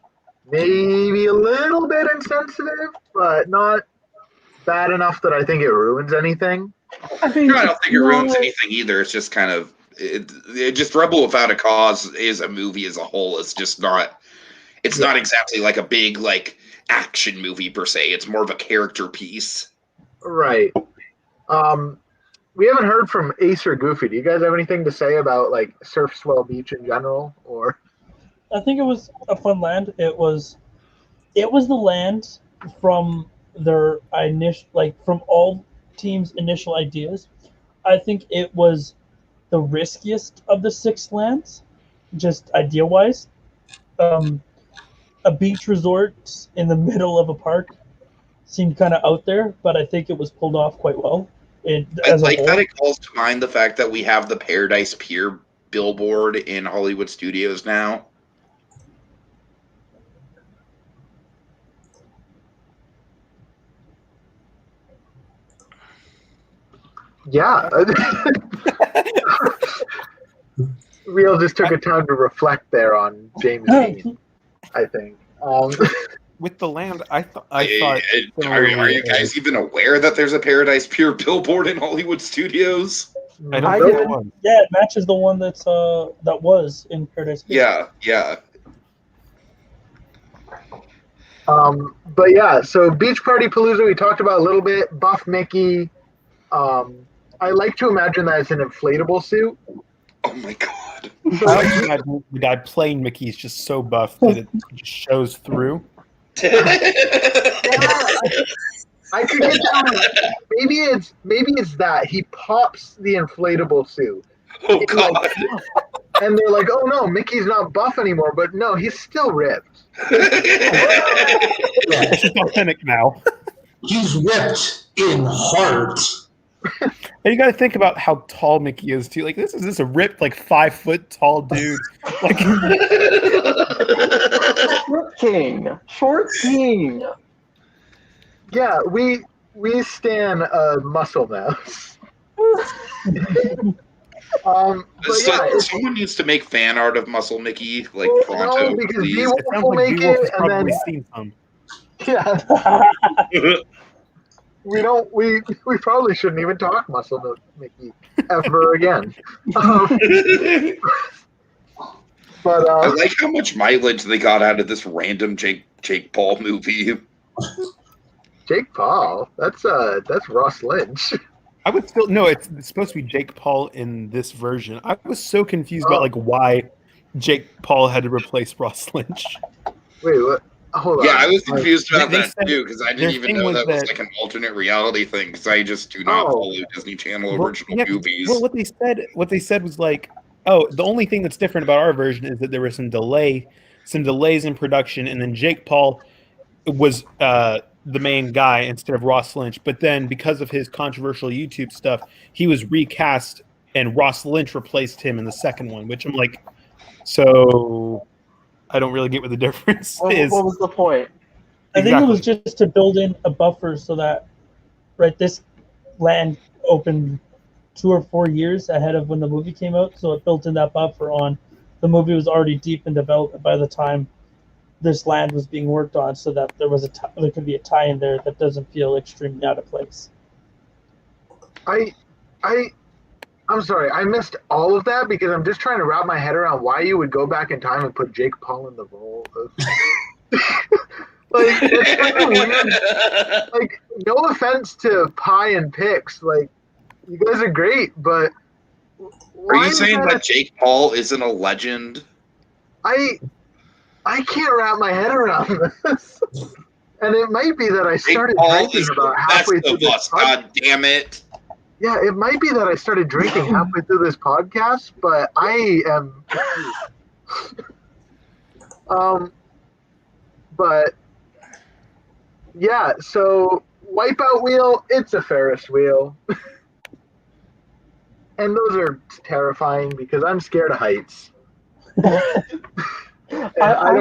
a little bit insensitive, but not bad enough that I think it ruins anything. I mean, I don't think it ruins anything either. It's just kind of just Rebel Without a Cause is a movie as a whole. It's just not. It's not exactly like a big like action movie per se. It's more of a character piece. Right. We haven't heard from Ace or Goofy. Do you guys have anything to say about like Surf Swell Beach in general, or? I think it was a fun land. It was the land from their initial, like from all teams' initial ideas. I think it was the riskiest of the 6 lands, just idea wise. A beach resort in the middle of a park seemed kind of out there, but I think it was pulled off quite well. I As a like whole. that it calls to mind the fact that we have the Paradise Pier billboard in Hollywood Studios now. Yeah. We all just took a time to reflect there on James Dean, I think. With the land, I thought. Are you guys even aware that there's a Paradise Pier billboard in Hollywood Studios? I don't I think didn't- it was. Yeah, it matches the one that was in Paradise Beach. Yeah. But yeah, so Beach Party Palooza we talked about a little bit. Buff Mickey. I like to imagine that it's an inflatable suit. Oh my god. I like to imagine the guy playing Mickey is just so buff that it just shows through. I could get down. Maybe it's that he pops the inflatable suit. Oh god. And they're like, "Oh no, Mickey's not buff anymore," but no, he's still ripped. It's just authentic now. He's ripped in heart. And you got to think about how tall Mickey is too. Like this is a ripped, like 5 foot tall dude. Like Short king. Yeah, we stan Muscle Mouse. But yeah, Someone needs to make fan art of Muscle Mickey, like pronto, no, because please. B-Wolf it sounds will like make B-Wolf has it, and probably then seen some. yeah, we probably shouldn't even talk Muscle Mickey ever again. But I like how much mileage they got out of this random Jake Paul movie. Jake Paul, that's Ross Lynch. I would still no. It's supposed to be Jake Paul in this version. I was so confused about like why Jake Paul had to replace Ross Lynch. Wait, what? Hold on. Yeah, I was confused about They that said too, because I their didn't even thing know was that was that- like an alternate reality thing, because I just do not Oh. follow Disney Channel original movies. Well, what they said was like, oh, the only thing that's different about our version is that there was some delays in production, and then Jake Paul was the main guy instead of Ross Lynch. But then because of his controversial YouTube stuff, he was recast, and Ross Lynch replaced him in the second one. Which I'm like, so I don't really get what the difference is. What was the point? I think it was Exactly. just to build in a buffer so that, right, this land opened 2 or 4 years ahead of when the movie came out, so it built in that buffer on. The movie was already deep in development by the time this land was being worked on, so that there could be a tie in there that doesn't feel extremely out of place. I'm sorry, I missed all of that because I'm just trying to wrap my head around why you would go back in time and put Jake Paul in the role of like it's such a weird, like, no offense to Pie and Pix, like, you guys are great, but Are you saying that Jake Paul isn't a legend? I can't wrap my head around this. And it might be that I Jake started Paul drinking is the about best halfway through of this us, podcast. god damn it. Yeah, it might be that I started drinking halfway through this podcast, but I am but yeah, so Wipeout Wheel, it's a Ferris wheel. And those are terrifying because I'm scared of heights. I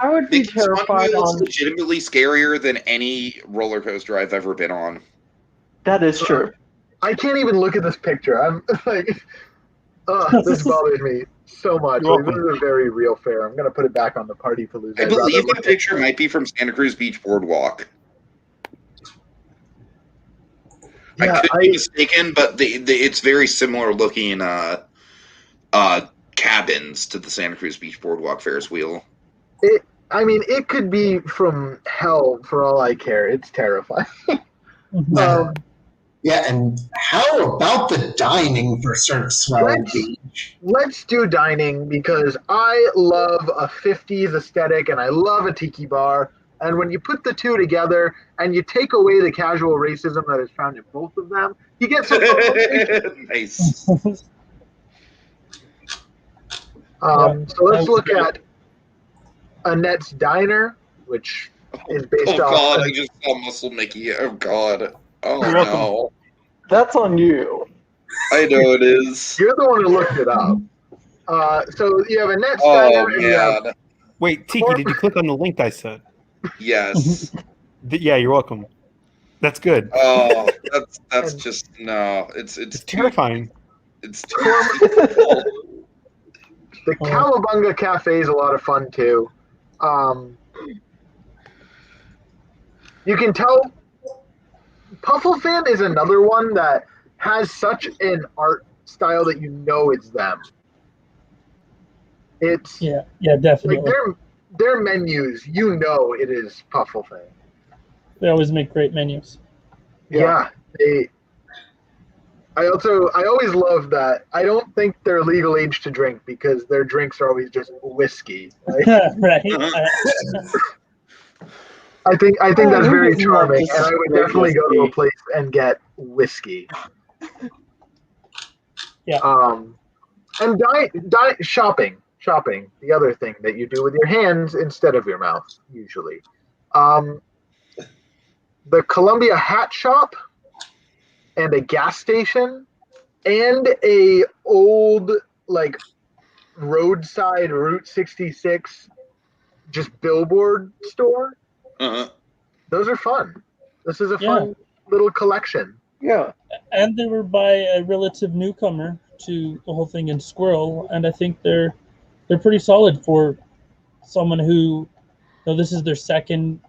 would be This one terrified wheel is on. legitimately scarier than any roller coaster I've ever been on. That is true. I can't even look at this picture. I'm like, this bothers me so much. You're Like, this is a very real fair. I'm gonna put it back on the Party Palooza. I believe that picture might be from Santa Cruz Beach Boardwalk. Yeah, I could be mistaken, but it's very similar looking cabins to the Santa Cruz Beach Boardwalk Ferris wheel. I mean, it could be from hell for all I care. It's terrifying. Yeah, and how about the dining for Surf Swell Beach? Let's do dining because I love a 50s aesthetic and I love a tiki bar. And when you put the two together and you take away the casual racism that is found in both of them, you get some. Nice. So let's look at Annette's Diner, which is based off. God, I just saw Muscle Mickey. Oh God. Oh You're no. welcome. That's on you. I know it is. You're the one who looked it up. So you have Annette's Oh Diner, and you have man. Wait, Tiki, did you click on the link I sent? Yes. Yeah, you're welcome. That's good. Oh, that's just no. It's too, terrifying. it's too beautiful. the Cowabunga Cafe is a lot of fun too. You can tell Pufflefan is another one that has such an art style that you know it's them. It's Yeah, definitely. like their menus, you know it is Pufflefan. They always make great menus. Yeah, I always love that. I don't think they're legal age to drink because their drinks are always just whiskey. Right? Right. I think that's very who doesn't charming, love and I would just definitely go to a whiskey? place and get whiskey. Yeah. And shopping. The other thing that you do with your hands instead of your mouth, usually. The Columbia Hat Shop and a gas station and a old like roadside Route 66 just billboard store. Uh-huh. Those are fun. This is a fun little collection. Yeah. And they were by a relative newcomer to the whole thing in Squirrel, and I think they're pretty solid for someone who, this is their second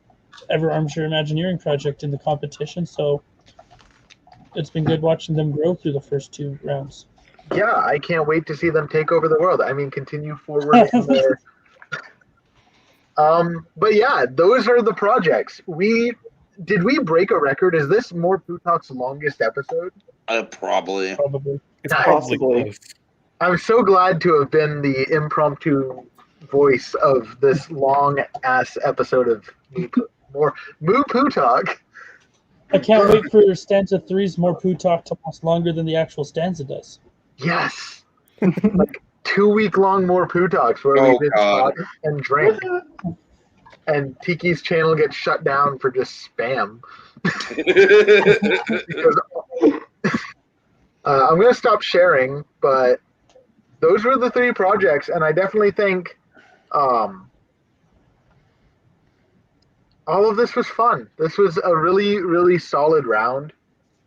ever Armchair Imagineering project in the competition, so it's been good watching them grow through the first 2 rounds. Yeah, I can't wait to see them take over the world. I mean, continue forward in their... But yeah, those are the projects. Did we break a record? Is this More Pooh Talk's longest episode? Probably. It's probably close. I'm so glad to have been the impromptu voice of this long ass episode of Moo Pooh Talk. I can't wait for stanza 3's More Pooh Talk to last longer than the actual stanza does. Yes. Like 2-week-long More Pooh Talks where we just talk and drink. And Tiki's channel gets shut down for just spam. Because, I'm going to stop sharing, but those were the 3 projects, and I definitely think all of this was fun. This was a really, really solid round.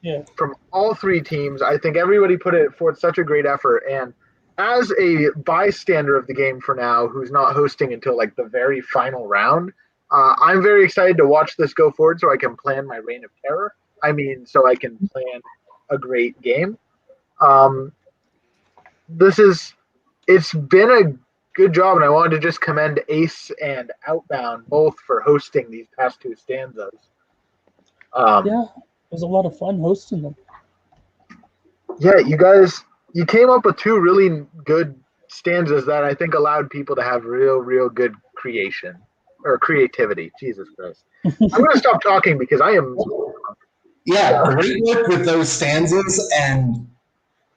Yeah. From all 3 teams. I think everybody put it forth such a great effort, and as a bystander of the game for now, who's not hosting until like the very final round, I'm very excited to watch this go forward so I can plan my reign of terror. I mean, so I can plan a great game. It's been a good job, and I wanted to just commend Ace and Outbound both for hosting these past 2 stanzas. Yeah, it was a lot of fun hosting them. Yeah, you came up with 2 really good stanzas that I think allowed people to have real good creativity. Jesus Christ. I'm going to stop talking because I am... Yeah, great work with those stanzas, and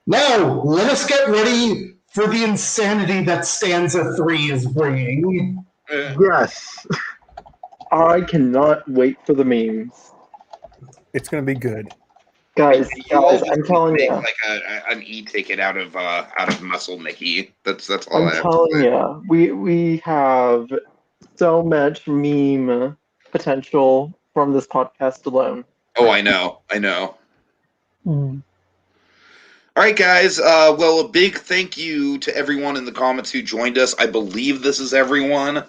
now let us get ready for the insanity that stanza 3 is bringing. Yes. I cannot wait for the memes. It's going to be good. Guys, always I'm telling make you. like an e-ticket out of Muscle Mickey. That's all I'm telling you. We have so much meme potential from this podcast alone. Oh, I know. Mm. All right, guys. Well, a big thank you to everyone in the comments who joined us. I believe this is everyone.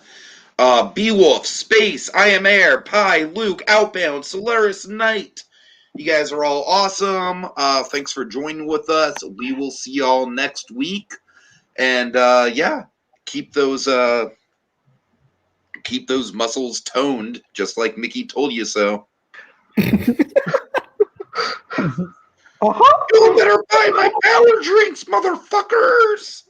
Beowulf, Space, I Am Air, Pi, Luke, Outbound, Solaris, Knight. You guys are all awesome. Thanks for joining with us. We will see y'all next week. And keep those muscles toned, just like Mickey told you so. You better buy my power drinks, motherfuckers!